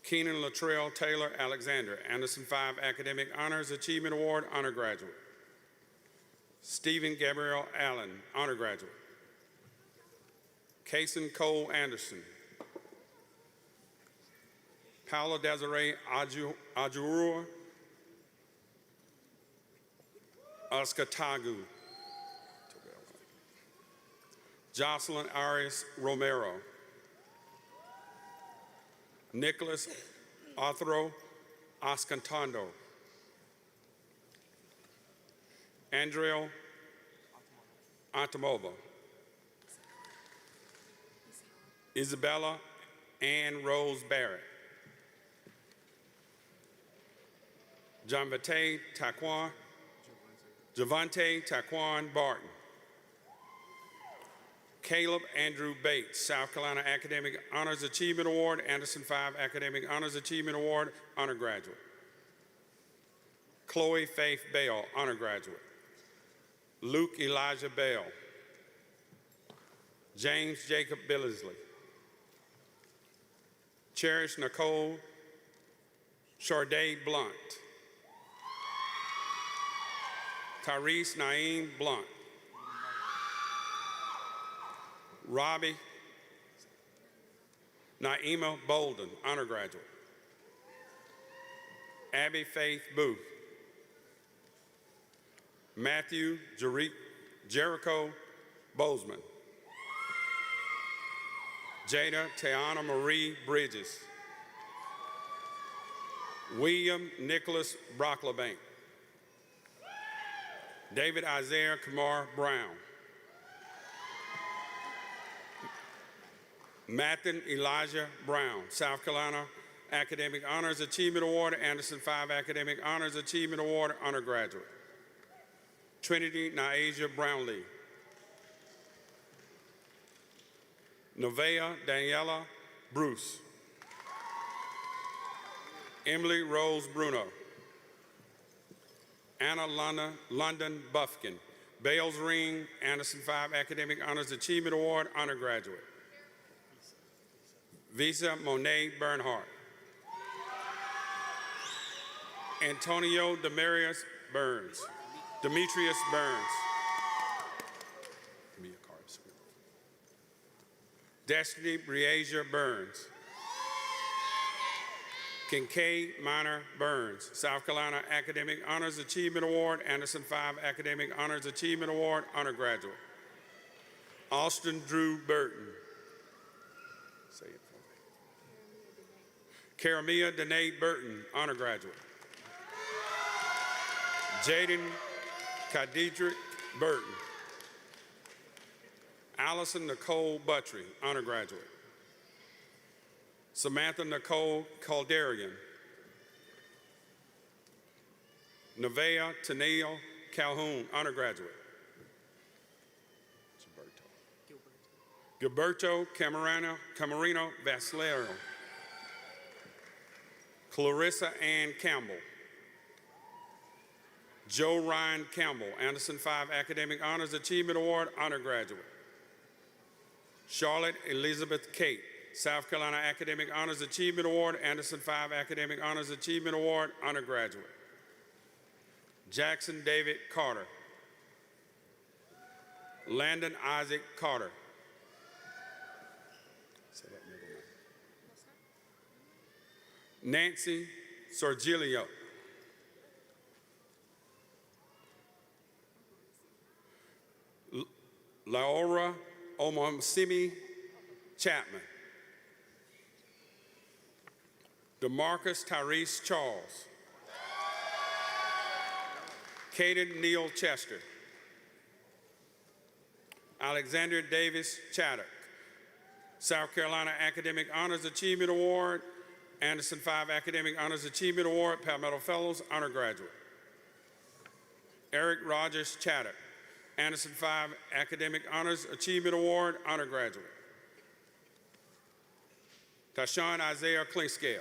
[SPEAKER 12] Keenan Latrell Taylor Alexander, Anderson 5 Academic Honors Achievement Award, Honor Graduate. Stephen Gabriel Allen, Honor Graduate. Kason Cole Anderson. Paula Desiree Ajurua Askatagu. Jocelyn Arias Romero. Nicholas Arthuro Ascantando. Andrea Antomova. Isabella Ann Rose Barrett. Javante Taquan Barton. Caleb Andrew Bates, South Carolina Academic Honors Achievement Award, Anderson 5 Academic Honors Achievement Award, Honor Graduate. Chloe Faith Bell, Honor Graduate. Luke Elijah Bell. James Jacob Billingsley. Cherish Nicole Charday Blunt. Tyrese Naeem Blunt. Robbie Naima Bolden, Honor Graduate. Abby Faith Booth. Matthew Jericho Bozeman. Jada Tiana Marie Bridges. William Nicholas Brocklebank. David Isaiah Kamar Brown. Mathen Elijah Brown, South Carolina Academic Honors Achievement Award, Anderson 5 Academic Honors Achievement Award, Honor Graduate. Trinity Naija Brownlee. Novea Daniela Bruce. Emily Rose Bruno. Anna London Buffkin. Bales Ring, Anderson 5 Academic Honors Achievement Award, Honor Graduate. Visa Monet Bernhardt. Antonio Demetrius Burns. Give me a card, sweetheart. Destiny Breasia Burns. Kincaid Minor Burns, South Carolina Academic Honors Achievement Award, Anderson 5 Academic Honors Achievement Award, Honor Graduate. Austin Drew Burton. Say it for me. Karamia Danae Burton, Honor Graduate. Jaden Kadidrick Burton. Allison Nicole Buttry, Honor Graduate. Samantha Nicole Calderian. Nevaeh Tenille Calhoun, Honor Graduate. Gilberto Camarino Vasilero. Clarissa Ann Campbell. Joe Ryan Campbell, Anderson 5 Academic Honors Achievement Award, Honor Graduate. Charlotte Elizabeth Kate, South Carolina Academic Honors Achievement Award, Anderson 5 Academic Honors Achievement Award, Honor Graduate. Jackson David Carter. Landon Isaac Carter. Nancy Sorgilio. Laura Omosimi Chapman. DeMarcus Tyrese Charles. Caden Neal Chester. Alexander Davis Chaddock, South Carolina Academic Honors Achievement Award, Anderson 5 Academic Honors Achievement Award, Palmetto Fellows, Honor Graduate. Eric Rogers Chaddock, Anderson 5 Academic Honors Achievement Award, Honor Graduate. Tashawn Isaiah Clinkscale.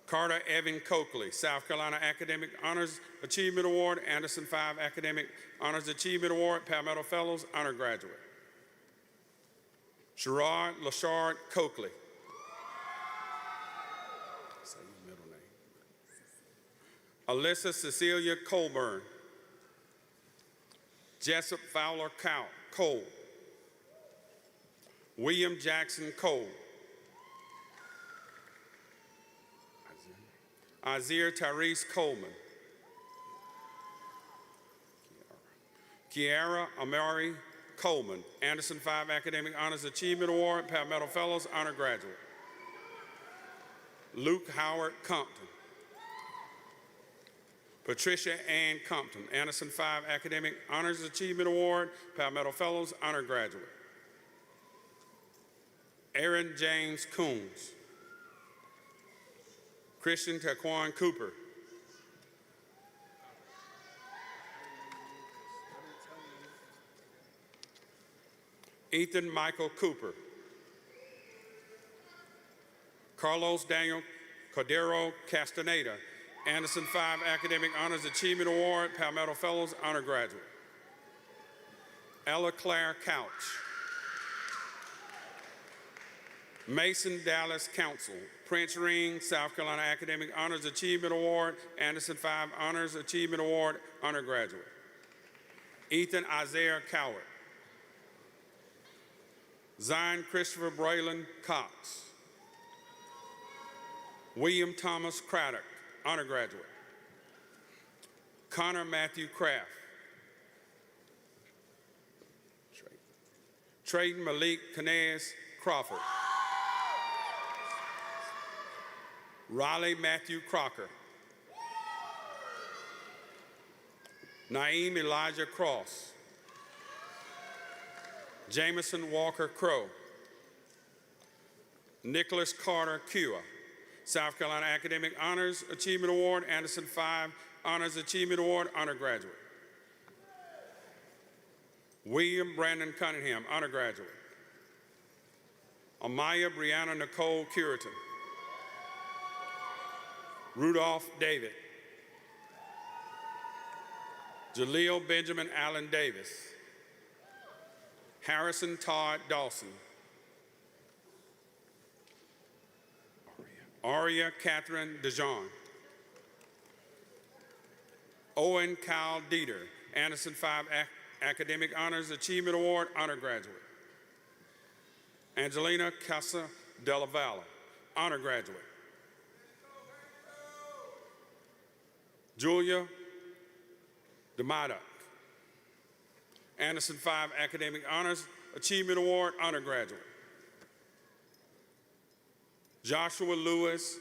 [SPEAKER 12] Carter Evan Coakley, South Carolina Academic Honors Achievement Award, Anderson 5 Academic Honors Achievement Award, Palmetto Fellows, Honor Graduate. Sherrod Lashard Coakley. Say your middle name. Alyssa Cecilia Colburn. Jessup Fowler Cole. William Jackson Cole. Azir Tyrese Coleman. Kiara Amari Coleman, Anderson 5 Academic Honors Achievement Award, Palmetto Fellows, Honor Graduate. Luke Howard Compton. Patricia Ann Compton, Anderson 5 Academic Honors Achievement Award, Palmetto Fellows, Honor Graduate. Aaron James Coons. Christian Taquan Cooper. Ethan Michael Cooper. Carlos Daniel Cordero Castaneda, Anderson 5 Academic Honors Achievement Award, Palmetto Fellows, Honor Graduate. Ella Claire Couch. Mason Dallas Council, Prince Ring, South Carolina Academic Honors Achievement Award, Anderson 5 Honors Achievement Award, Honor Graduate. Ethan Isaiah Coward. Zion Christopher Braylon Cox. William Thomas Craddock, Honor Graduate. Connor Matthew Kraft. Trayton Malik Canez Crawford. Riley Matthew Crocker. Naeem Elijah Cross. Jameson Walker Crow. Nicholas Carter Kua, South Carolina Academic Honors Achievement Award, Anderson 5 Honors Achievement Award, Honor Graduate. William Brandon Cunningham, Honor Graduate. Amaya Brianna Nicole Curitan. Rudolph David. Jaleel Benjamin Allen Davis. Harrison Todd Dawson. Aria Catherine DeJean. Owen Kyle Dieter, Anderson 5 Academic Honors Achievement Award, Honor Graduate. Angelina Casa Della Valle, Honor Graduate. Julia DeMadoc, Anderson 5 Academic Honors Achievement Award, Honor Graduate. Joshua Lewis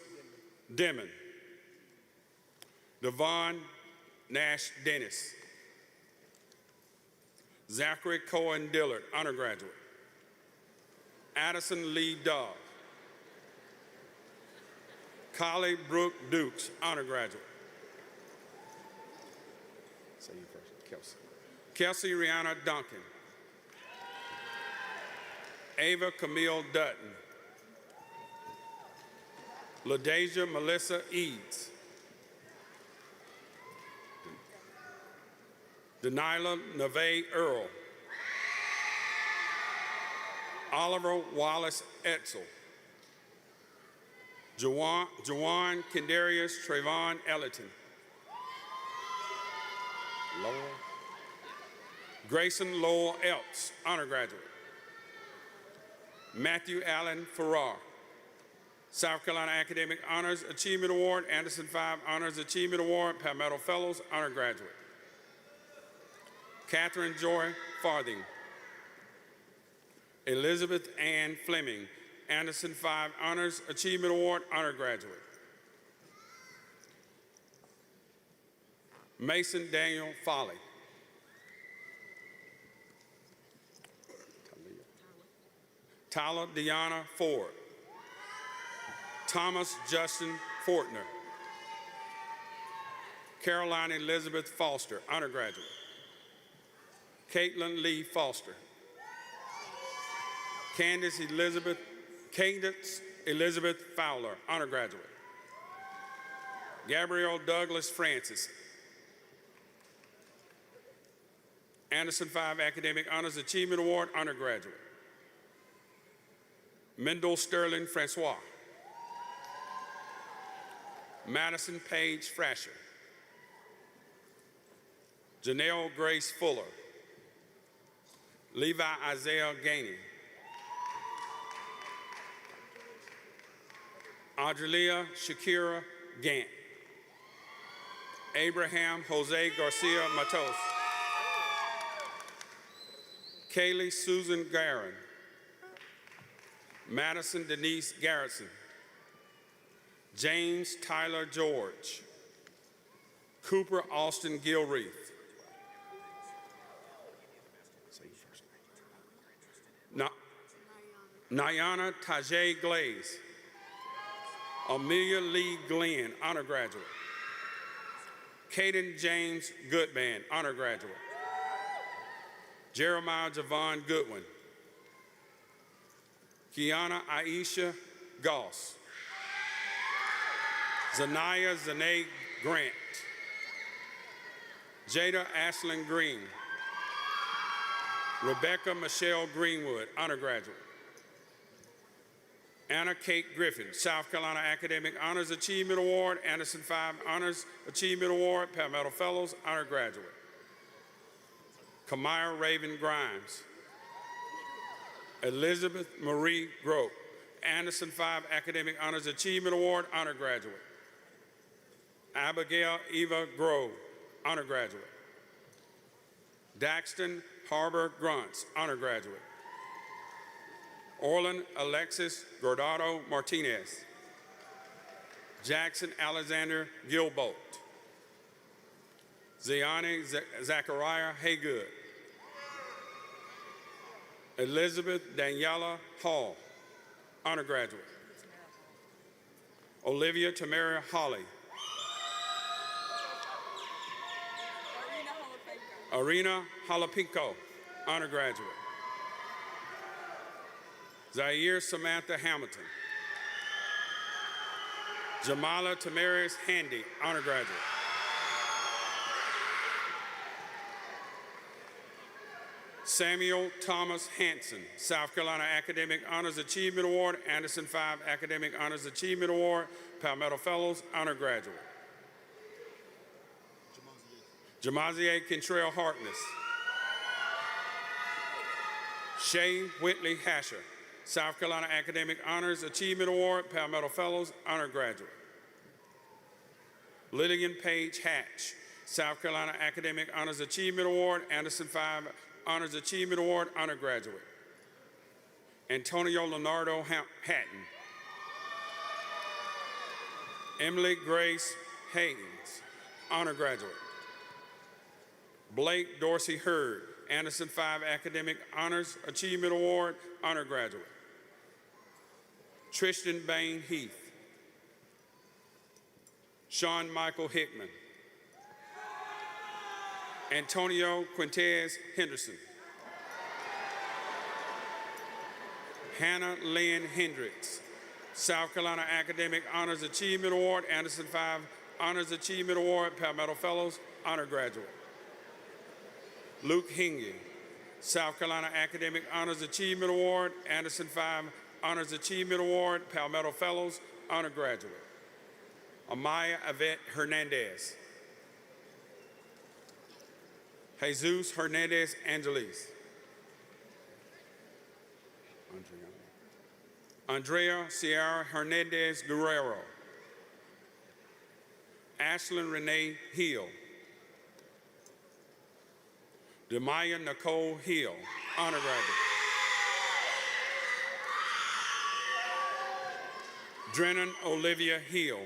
[SPEAKER 12] Demon. Devon Nash Dennis. Zachary Cohen Dillard, Honor Graduate. Addison Lee Dove. Collie Brooke Dukes, Honor Graduate. Say you first, Kelsey. Kelsey Rihanna Duncan. Ava Camille Dutton. LaDasia Melissa Eads. Denila Neve Earl. Oliver Wallace Etzel. Jawan Kendarius Trayvon Ellerton. Lowell. Grayson Lowell Elks, Honor Graduate. Matthew Allen Farrar. South Carolina Academic Honors Achievement Award, Anderson 5 Honors Achievement Award, Palmetto Fellows, Honor Graduate. Catherine Joy Farthing. Elizabeth Ann Fleming, Anderson 5 Honors Achievement Award, Honor Graduate. Mason Daniel Foley. Tyler Deanna Ford. Thomas Justin Fortner. Caroline Elizabeth Foster, undergraduate. Caitlin Lee Foster. Cadence Elizabeth Fowler, undergraduate. Gabrielle Douglas Francis. Anderson 5 Academic Honors Achievement Award, undergraduate. Mendel Sterling Francois. Madison Paige Frasher. Janelle Grace Fuller. Levi Isaiah Gainey. Audrelia Shakira Gant. Abraham Jose Garcia Matos. Kaylee Susan Garin. Madison Denise Garrison. James Tyler George. Cooper Austin Gilreath. Nyana Tajay Glaze. Amelia Lee Glenn, honor graduate. Caden James Goodman, honor graduate. Jeremiah Javon Goodwin. Kiana Aisha Goss. Zanaya Zanae Grant. Jada Ashlyn Green. Rebecca Michelle Greenwood, honor graduate. Anna Kate Griffin, South Carolina Academic Honors Achievement Award, Anderson 5 Honors Achievement Award, Palmetto Fellows, honor graduate. Kamaya Raven Grimes. Elizabeth Marie Grope, Anderson 5 Academic Honors Achievement Award, honor graduate. Abigail Eva Grove, honor graduate. Daxton Harbor Grunts, honor graduate. Orlin Alexis Gordado Martinez. Jackson Alexander Gilbolt. Ziani Zachariah Haygood. Elizabeth Daniela Hall, honor graduate. Olivia Tamara Holly. Arena Jalapinko, honor graduate. Zaire Samantha Hamilton. Jamala Tamaris Handy, honor graduate. Samuel Thomas Hanson, South Carolina Academic Honors Achievement Award, Anderson 5 Academic Honors Achievement Award, Palmetto Fellows, honor graduate. Jamazier Kentrell Harkness. Shay Whitley Hasher, South Carolina Academic Honors Achievement Award, Palmetto Fellows, honor graduate. Lillian Page Hatch, South Carolina Academic Honors Achievement Award, Anderson 5 Honors Achievement Award, honor graduate. Antonio Leonardo Hatton. Emily Grace Haynes, honor graduate. Blake Dorsey Hurd, Anderson 5 Academic Honors Achievement Award, honor graduate. Tristan Bain Heath. Sean Michael Hickman. Antonio Quintez Henderson. Hannah Lynn Hendricks, South Carolina Academic Honors Achievement Award, Anderson 5 Honors Achievement Award, Palmetto Fellows, honor graduate. Luke Hengy, South Carolina Academic Honors Achievement Award, Anderson 5 Honors Achievement Award, Palmetto Fellows, honor graduate. Amaya Yvette Hernandez. Jesus Hernandez Angeles. Andrea Sierra Hernandez Guerrero. Ashlyn Renee Hill. Demaya Nicole Hill, honor graduate. Drennan Olivia Hill,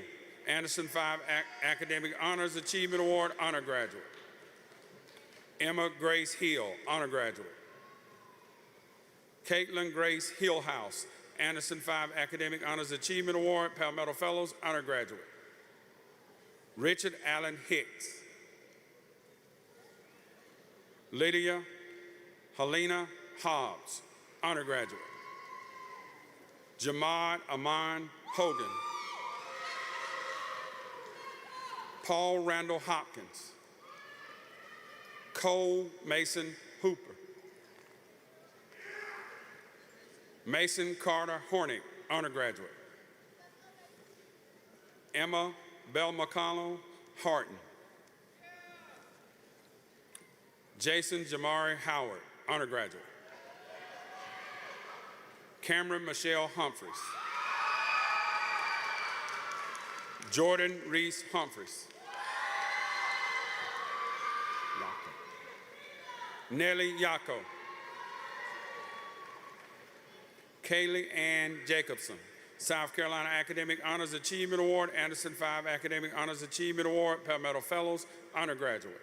[SPEAKER 12] Anderson 5 Academic Honors Achievement Award, honor graduate. Emma Grace Hill, honor graduate. Caitlin Grace Hillhouse, Anderson 5 Academic Honors Achievement Award, Palmetto Fellows, Honor Graduate. Richard Allen Hicks. Lydia Helena Hobbs, Honor Graduate. Jamad Aman Hogan. Paul Randall Hopkins. Cole Mason Hooper. Mason Carter Hornick, Honor Graduate. Emma Bell McConnell Harton. Jason Jamari Howard, Honor Graduate. Cameron Michelle Humphreys. Jordan Reese Humphreys. Nellie Yako. Kaylee Ann Jacobson, South Carolina Academic Honors Achievement Award, Anderson 5 Academic Honors Achievement Award, Palmetto Fellows, Honor Graduate.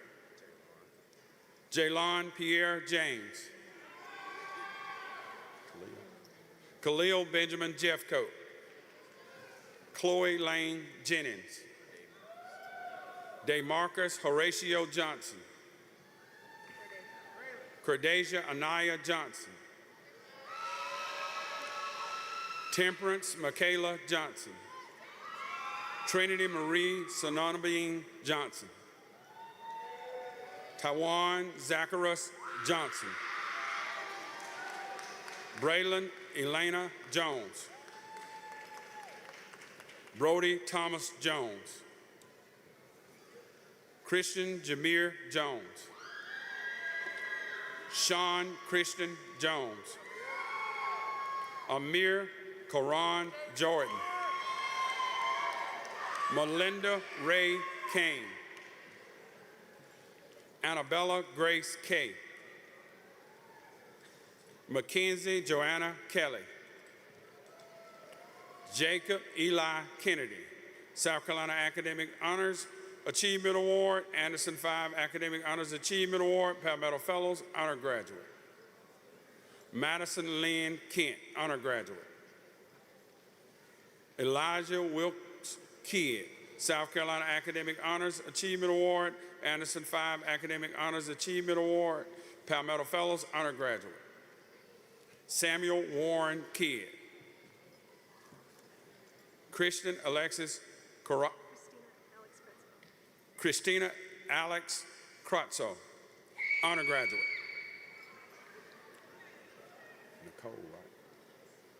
[SPEAKER 12] Jaylon Pierre James. Khalil Benjamin Jeffcoat. Chloe Lane Jennings. DeMarcus Horatio Johnson. Cordasia Anaya Johnson. Temperance Michaela Johnson. Trinity Marie Sononabine Johnson. Tawan Zacharias Johnson. Braylon Elena Jones. Brody Thomas Jones. Christian Jameer Jones. Sean Christian Jones. Amir Koran Jordan. Melinda Ray Kane. Annabella Grace Kay. Mackenzie Joanna Kelly. Jacob Eli Kennedy, South Carolina Academic Honors Achievement Award, Anderson 5 Academic Honors Achievement Award, Palmetto Fellows, Honor Graduate. Madison Lynn Kent, Honor Graduate. Elijah Wilkes Kidd, South Carolina Academic Honors Achievement Award, Anderson 5 Academic Honors Achievement Award, Palmetto Fellows, Honor Graduate. Samuel Warren Kidd. Christian Alexis Christina Alex Krotzo, Honor Graduate.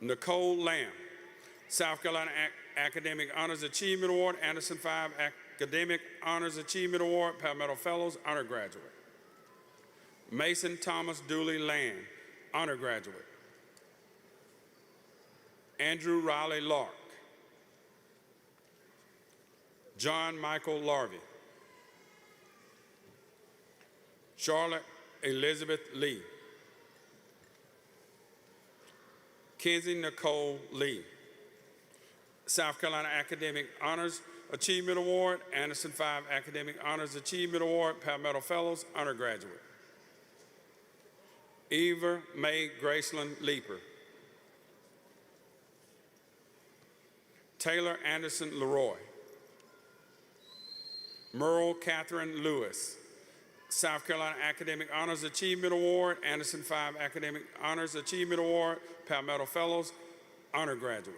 [SPEAKER 12] Nicole Lamb, South Carolina Academic Honors Achievement Award, Anderson 5 Academic Honors Achievement Award, Palmetto Fellows, Honor Graduate. Mason Thomas Dooley Land, Honor Graduate. Andrew Riley Lark. John Michael Larvey. Charlotte Elizabeth Lee. Kenzie Nicole Lee. South Carolina Academic Honors Achievement Award, Anderson 5 Academic Honors Achievement Award, Palmetto Fellows, Honor Graduate. Eva Mae Graceland Leeper. Taylor Anderson Leroy. Merle Catherine Lewis, South Carolina Academic Honors Achievement Award, Anderson 5 Academic Honors Achievement Award, Palmetto Fellows, Honor Graduate.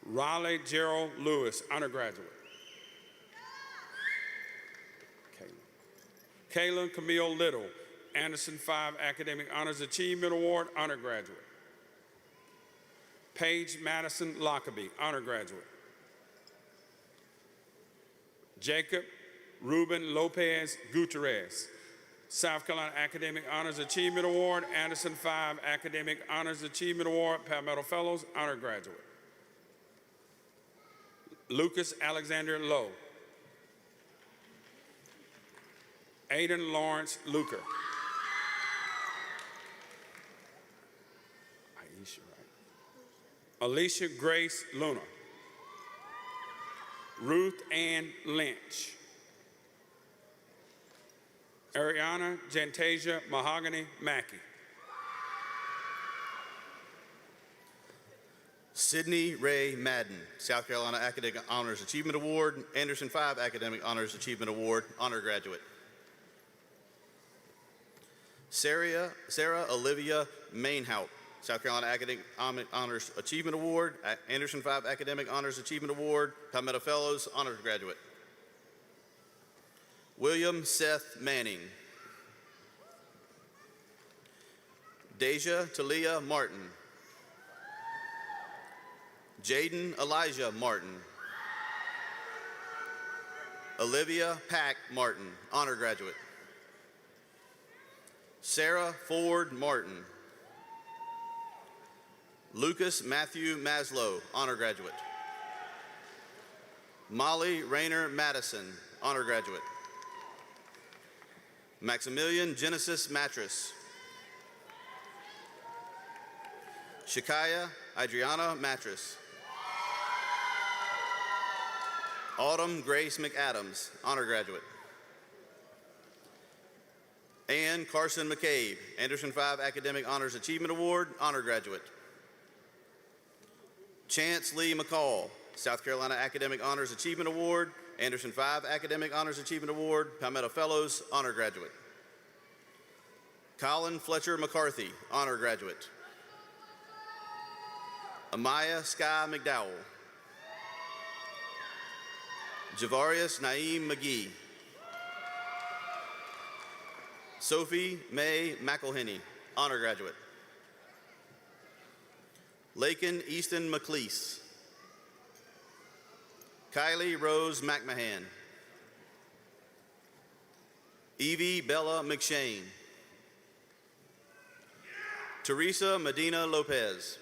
[SPEAKER 12] Raleigh Gerald Lewis, Honor Graduate. Kaylin Camille Little, Anderson 5 Academic Honors Achievement Award, Honor Graduate. Paige Madison Lockerbie, Honor Graduate. Jacob Ruben Lopez Gutierrez, South Carolina Academic Honors Achievement Award, Anderson 5 Academic Honors Achievement Award, Palmetto Fellows, Honor Graduate. Lucas Alexander Lowe. Aiden Lawrence Luker. Alicia Grace Luna. Ruth Ann Lynch. Ariana Jantasia Mahogany Mackey.
[SPEAKER 13] Sydney Ray Madden, South Carolina Academic Honors Achievement Award, Anderson 5 Academic Honors Achievement Award, honor graduate. Sarah Olivia Mainhout, South Carolina Academic Honors Achievement Award, Anderson 5 Academic Honors Achievement Award, Palmetto Fellows, honor graduate. William Seth Manning. Deja Talia Martin. Jaden Elijah Martin. Olivia Pack Martin, honor graduate. Sarah Ford Martin. Lucas Matthew Maslow, honor graduate. Molly Rayner Madison, honor graduate. Maximilian Genesis Mattress. Shakaya Adriana Mattress. Autumn Grace McAdams, honor graduate. Ann Carson McCabe, Anderson 5 Academic Honors Achievement Award, honor graduate. Chance Lee McCall, South Carolina Academic Honors Achievement Award, Anderson 5 Academic Honors Achievement Award, Palmetto Fellows, honor graduate. Colin Fletcher McCarthy, honor graduate. Amaya Sky McDowell. Javarius Naeem McGee. Sophie Mae McElhenney, honor graduate. Lakin Easton McLeese. Kylie Rose McMahon. Evie Bella McShane. Teresa Medina Lopez.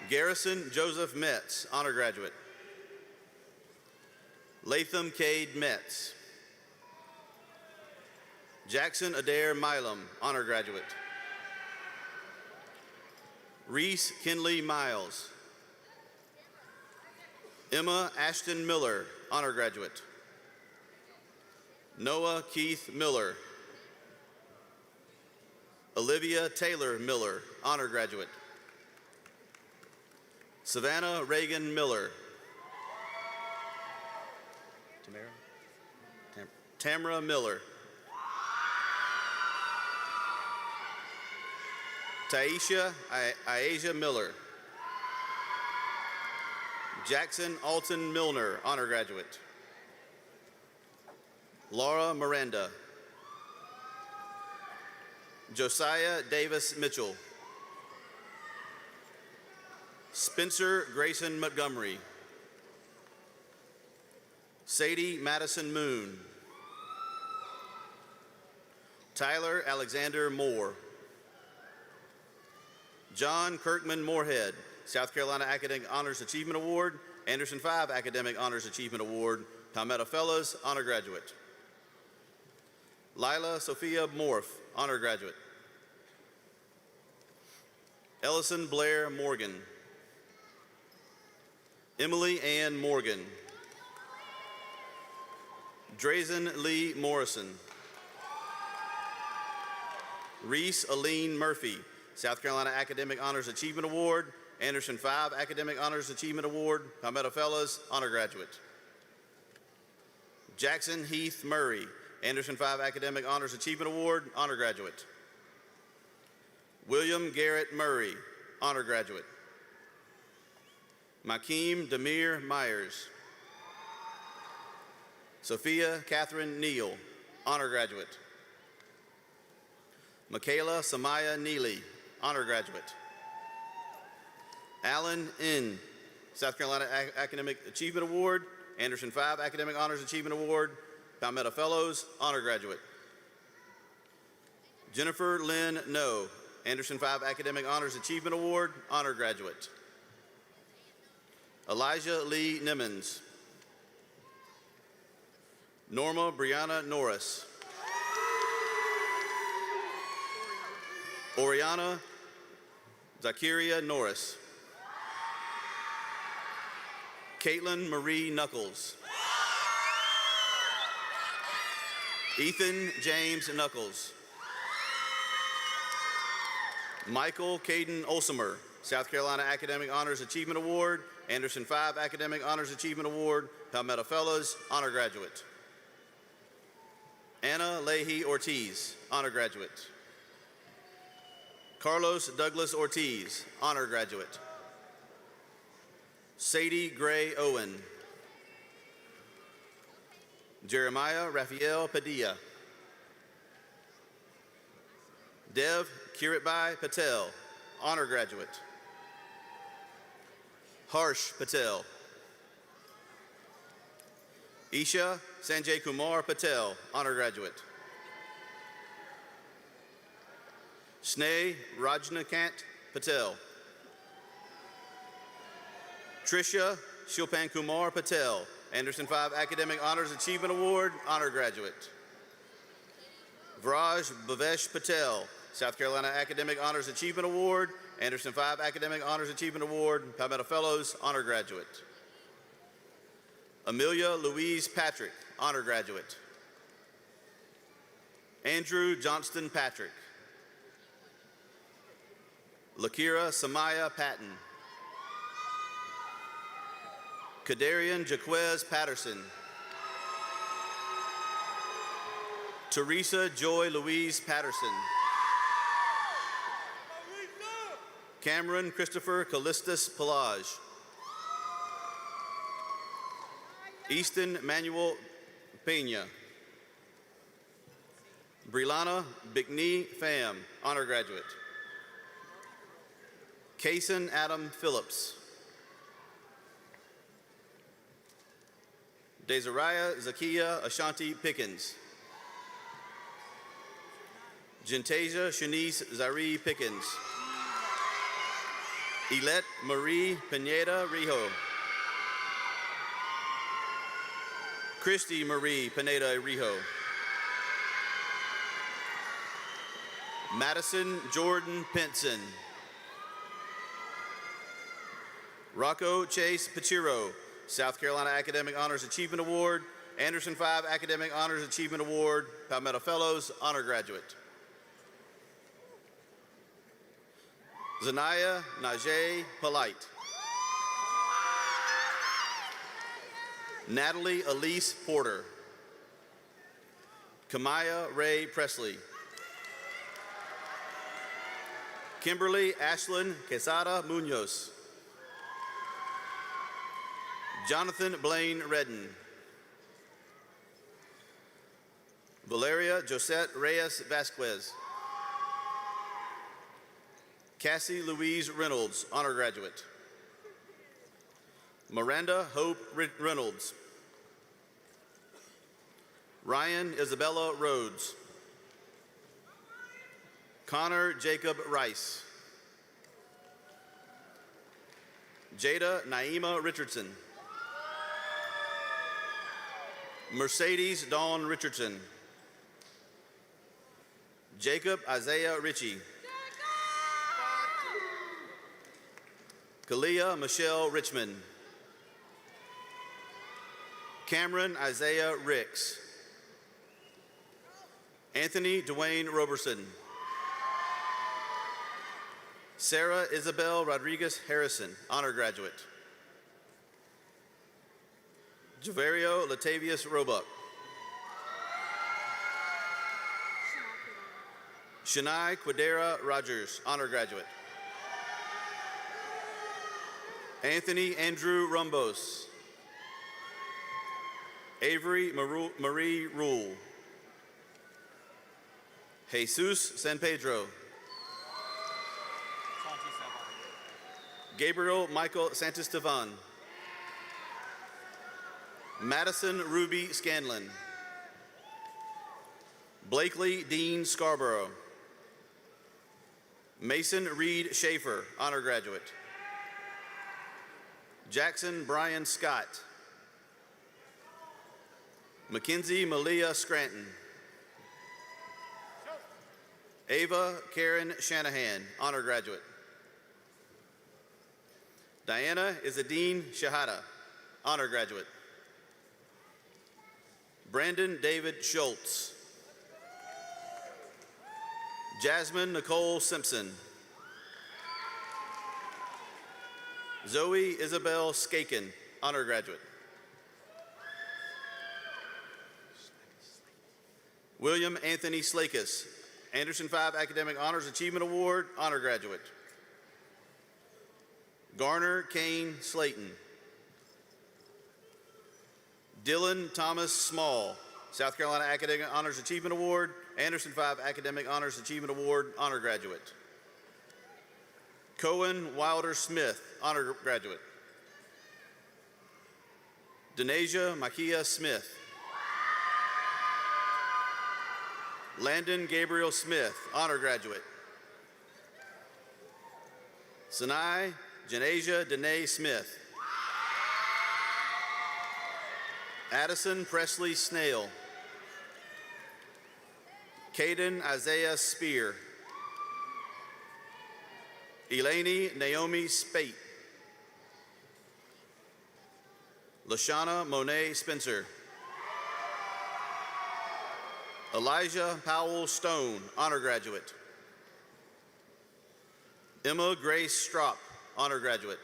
[SPEAKER 13] Garrison Joseph Metz, honor graduate. Latham Cade Metz. Jackson Adair Milam, honor graduate. Reese Kinley Miles. Emma Ashton Miller, honor graduate. Noah Keith Miller. Olivia Taylor Miller, honor graduate. Savannah Reagan Miller. Tamara Miller. Taisha Iasia Miller. Jackson Alton Milner, honor graduate. Laura Miranda. Josiah Davis Mitchell. Spencer Grayson Montgomery. Sadie Madison Moon. Tyler Alexander Moore. John Kirkman Morehead, South Carolina Academic Honors Achievement Award, Anderson 5 Academic Honors Achievement Award, Palmetto Fellows, honor graduate. Lila Sophia Morf, honor graduate. Ellison Blair Morgan. Emily Ann Morgan. Drazen Lee Morrison. Reese Aline Murphy, South Carolina Academic Honors Achievement Award, Anderson 5 Academic Honors Achievement Award, Palmetto Fellows, honor graduate. Jackson Heath Murray, Anderson 5 Academic Honors Achievement Award, honor graduate. William Garrett Murray, honor graduate. Makeem Demir Myers. Sophia Catherine Neal, honor graduate. Michaela Samaya Neely, honor graduate. Alan N., South Carolina Academic Achievement Award, Anderson 5 Academic Honors Achievement Award, Palmetto Fellows, honor graduate. Jennifer Lynn No, Anderson 5 Academic Honors Achievement Award, honor graduate. Elijah Lee Nimmons. Norma Brianna Norris. Oriana Zakiria Norris. Caitlin Marie Knuckles. Ethan James Knuckles. Michael Caden Olsemer. South Carolina Academic Honors Achievement Award, Anderson 5 Academic Honors Achievement Award, Palmetto Fellows, Honor Graduate. Anna Leahy Ortiz, Honor Graduate. Carlos Douglas Ortiz, Honor Graduate. Sadie Gray Owen. Jeremiah Raphael Padilla. Dev Kiritbhai Patel, Honor Graduate. Harsh Patel. Isha Sanjay Kumar Patel, Honor Graduate. Sneh Rajnikant Patel. Trisha Shilpan Kumar Patel, Anderson 5 Academic Honors Achievement Award, Honor Graduate. Vraj Bhavesh Patel, South Carolina Academic Honors Achievement Award, Anderson 5 Academic Honors Achievement Award, Palmetto Fellows, Honor Graduate. Amelia Louise Patrick, Honor Graduate. Andrew Johnston Patrick. Lakira Samaya Patton. Kadarian Jaquez Patterson. Teresa Joy Louise Patterson. Cameron Christopher Callistus Pelage. Easton Manuel Pena. Brilana Bickney Pham, Honor Graduate. Kaysen Adam Phillips. Desariah Zakia Ashanti Pickens. Gentasia Shanice Zari Pickens. Elette Marie Pineda Rijo. Christy Marie Pineda Rijo. Madison Jordan Pinson. Rocco Chase Pachiro, South Carolina Academic Honors Achievement Award, Anderson 5 Academic Honors Achievement Award, Palmetto Fellows, Honor Graduate. Zanaya Najee Polite. Natalie Elise Porter. Kamaya Ray Presley. Kimberly Ashlyn Quesada Munoz. Jonathan Blaine Redden. Valeria Josette Reyes Vasquez. Cassie Louise Reynolds, Honor Graduate. Miranda Hope Reynolds. Ryan Isabella Rhodes. Connor Jacob Rice. Jada Naima Richardson. Mercedes Dawn Richardson. Jacob Isaiah Ritchie. Kalia Michelle Richmond. Cameron Isaiah Ricks. Anthony Dwayne Roberson. Sarah Isabel Rodriguez Harrison, Honor Graduate. Javario Latavius Roebuck. Shania Quidera Rogers, Honor Graduate. Anthony Andrew Rumbos. Avery Marie Rule. Jesus San Pedro. Gabriel Michael Santistevan. Madison Ruby Scanlon. Blakely Dean Scarborough. Mason Reed Schaefer, Honor Graduate. Jackson Brian Scott. Mackenzie Malia Scranton. Ava Karen Shanahan, Honor Graduate. Diana Izzadeen Shahada, Honor Graduate. Brandon David Schultz. Jasmine Nicole Simpson. Zoe Isabel Skaken, honor graduate. William Anthony Slakus, Anderson 5 Academic Honors Achievement Award, honor graduate. Garner Kane Slayton. Dylan Thomas Small, South Carolina Academic Honors Achievement Award, Anderson 5 Academic Honors Achievement Award, honor graduate. Cohen Wilder Smith, honor graduate. Denasia Makia Smith. Landon Gabriel Smith, honor graduate. Sinai Janasia Danae Smith. Addison Presley Snail. Caden Isaiah Spear. Eleni Naomi Spate. Lashana Monet Spencer. Elijah Powell Stone, honor graduate. Emma Grace Strop, honor graduate.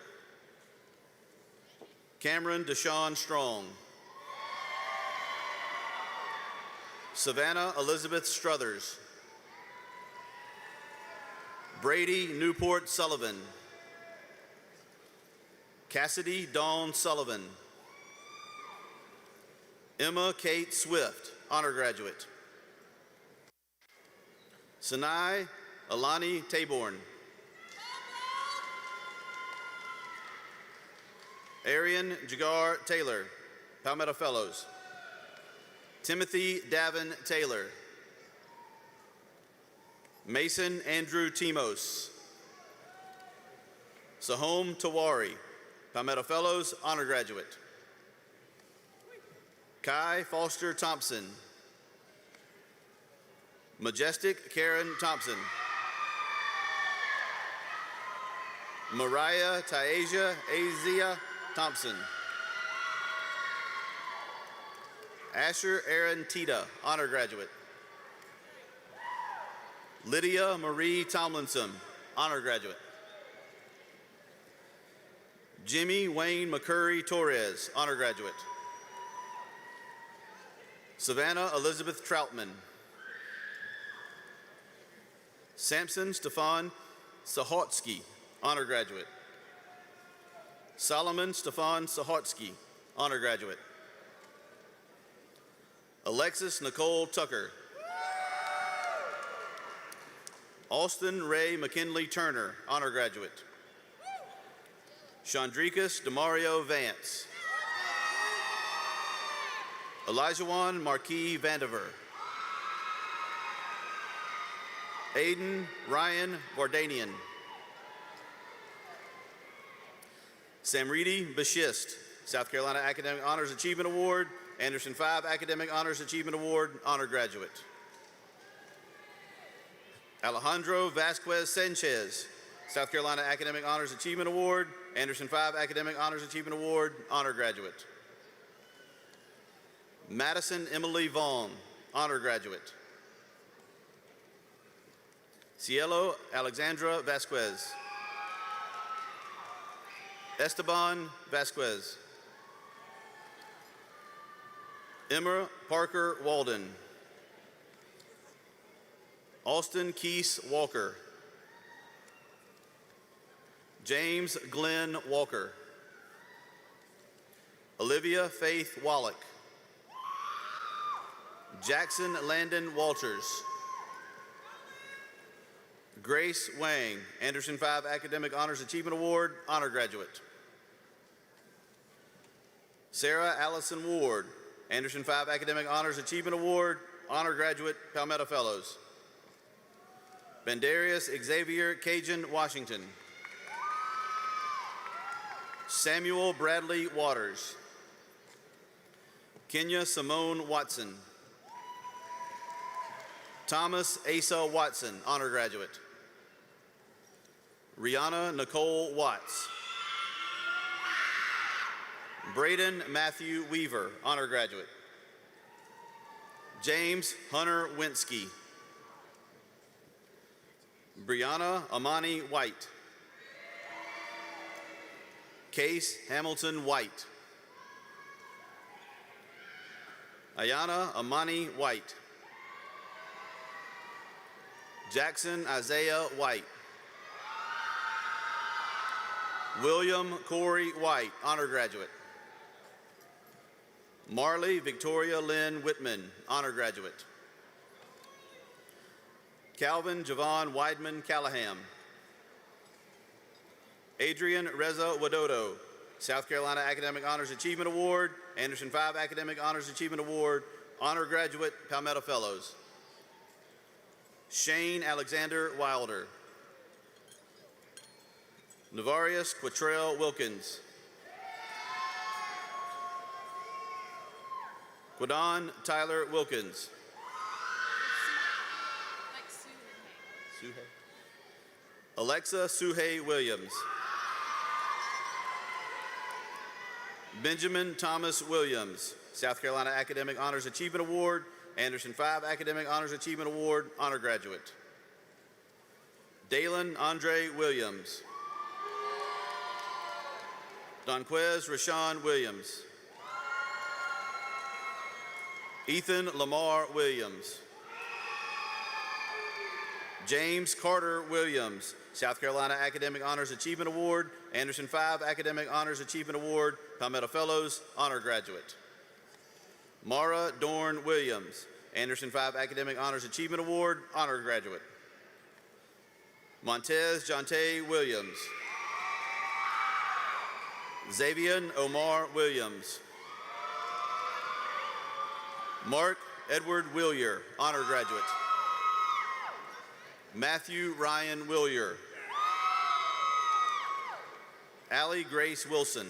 [SPEAKER 13] Cameron Deshawn Strong. Savannah Elizabeth Struthers. Brady Newport Sullivan. Cassidy Dawn Sullivan. Emma Kate Swift, honor graduate. Sinai Alani Taborn. Arian Jagar Taylor, Palmetto Fellows. Timothy Davin Taylor. Mason Andrew Timos. Sahom Tawari, Palmetto Fellows, honor graduate. Kai Foster Thompson. Majestic Karen Thompson. Mariah Taesia Azia Thompson. Asher Aaron Tita, honor graduate. Lydia Marie Tomlinson, honor graduate. Jimmy Wayne McCurry Torres, honor graduate. Savannah Elizabeth Troutman. Samson Stefan Sahotsky, honor graduate. Solomon Stefan Sahotsky, honor graduate. Alexis Nicole Tucker. Austin Ray McKinley Turner, honor graduate. Chandrikas Demario Vance. Elijahwan Marquis Vandiver. Aiden Ryan Vardanian. Samriti Bashist, South Carolina Academic Honors Achievement Award, Anderson 5 Academic Honors Achievement Award, honor graduate. Alejandro Vasquez Sanchez, South Carolina Academic Honors Achievement Award, Anderson 5 Academic Honors Achievement Award, honor graduate. Madison Emily Vaughn, honor graduate. Cielo Alexandra Vasquez. Esteban Vasquez. Emma Parker Walden. Austin Keese Walker. James Glenn Walker. Olivia Faith Wallach. Jackson Landon Walters. Grace Wang, Anderson 5 Academic Honors Achievement Award, honor graduate. Sarah Allison Ward, Anderson 5 Academic Honors Achievement Award, honor graduate, Palmetto Fellows. Bandarius Xavier Cajun Washington. Samuel Bradley Waters. Kenya Simone Watson. Thomas Asa Watson, honor graduate. Rihanna Nicole Watts. Braden Matthew Weaver, honor graduate. James Hunter Winsky. Brianna Amani White. Case Hamilton White. Ayana Amani White. Jackson Isaiah White. William Corey White, honor graduate. Marley Victoria Lynn Whitman, honor graduate. Calvin Javon Weidman Callahan. Adrian Reza Wadodo, South Carolina Academic Honors Achievement Award, Anderson 5 Academic Honors Achievement Award, honor graduate, Palmetto Fellows. Shane Alexander Wilder. Navarius Quatrell Wilkins. Quadon Tyler Wilkins. Alexa Suhey Williams. Benjamin Thomas Williams, South Carolina Academic Honors Achievement Award, Anderson 5 Academic Honors Achievement Award, honor graduate. Dalen Andre Williams. Donquez Rashawn Williams. Ethan Lamar Williams. James Carter Williams, South Carolina Academic Honors Achievement Award, Anderson 5 Academic Honors Achievement Award, Palmetto Fellows, honor graduate. Mara Dorn Williams, Anderson 5 Academic Honors Achievement Award, honor graduate. Montez Jonte Williams. Xavier Omar Williams. Mark Edward Willier, honor graduate. Matthew Ryan Willier. Allie Grace Wilson.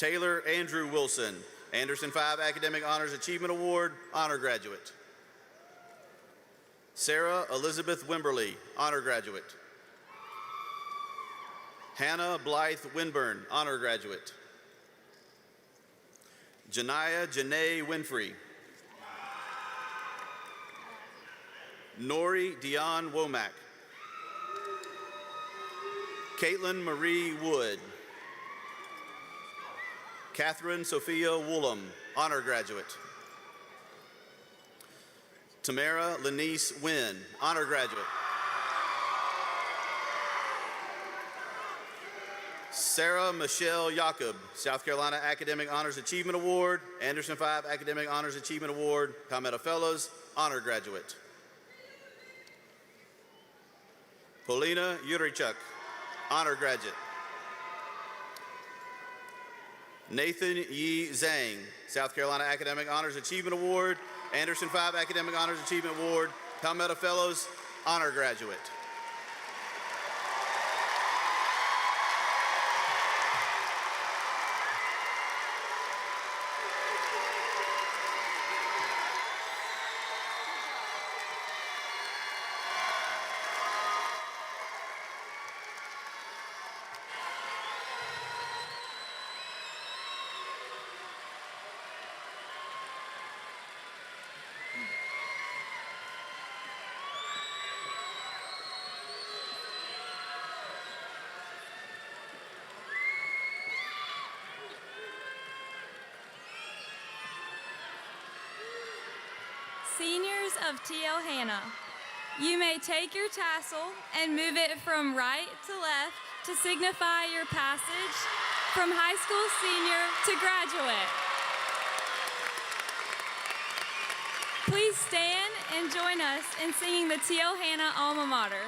[SPEAKER 13] Taylor Andrew Wilson, Anderson 5 Academic Honors Achievement Award, honor graduate. Sarah Elizabeth Wimberly, honor graduate. Hannah Blythe Winburn, honor graduate. Janiyah Janae Winfrey. Nori Dion Womack. Caitlin Marie Wood. Catherine Sophia Woolham, honor graduate. Tamara Lenice Wynn, honor graduate. Sarah Michelle Jacob, South Carolina Academic Honors Achievement Award, Anderson 5 Academic Honors Achievement Award, Palmetto Fellows, honor graduate. Polina Yurichuk, honor graduate. Nathan Yi Zhang, South Carolina Academic Honors Achievement Award, Anderson 5 Academic Honors Achievement Award, Palmetto Fellows, honor graduate.
[SPEAKER 14] Seniors of TL Hanna, you may take your tassel and move it from right to left to signify your passage from high school senior to graduate. Please stand and join us in singing the TL Hanna Alma Mater.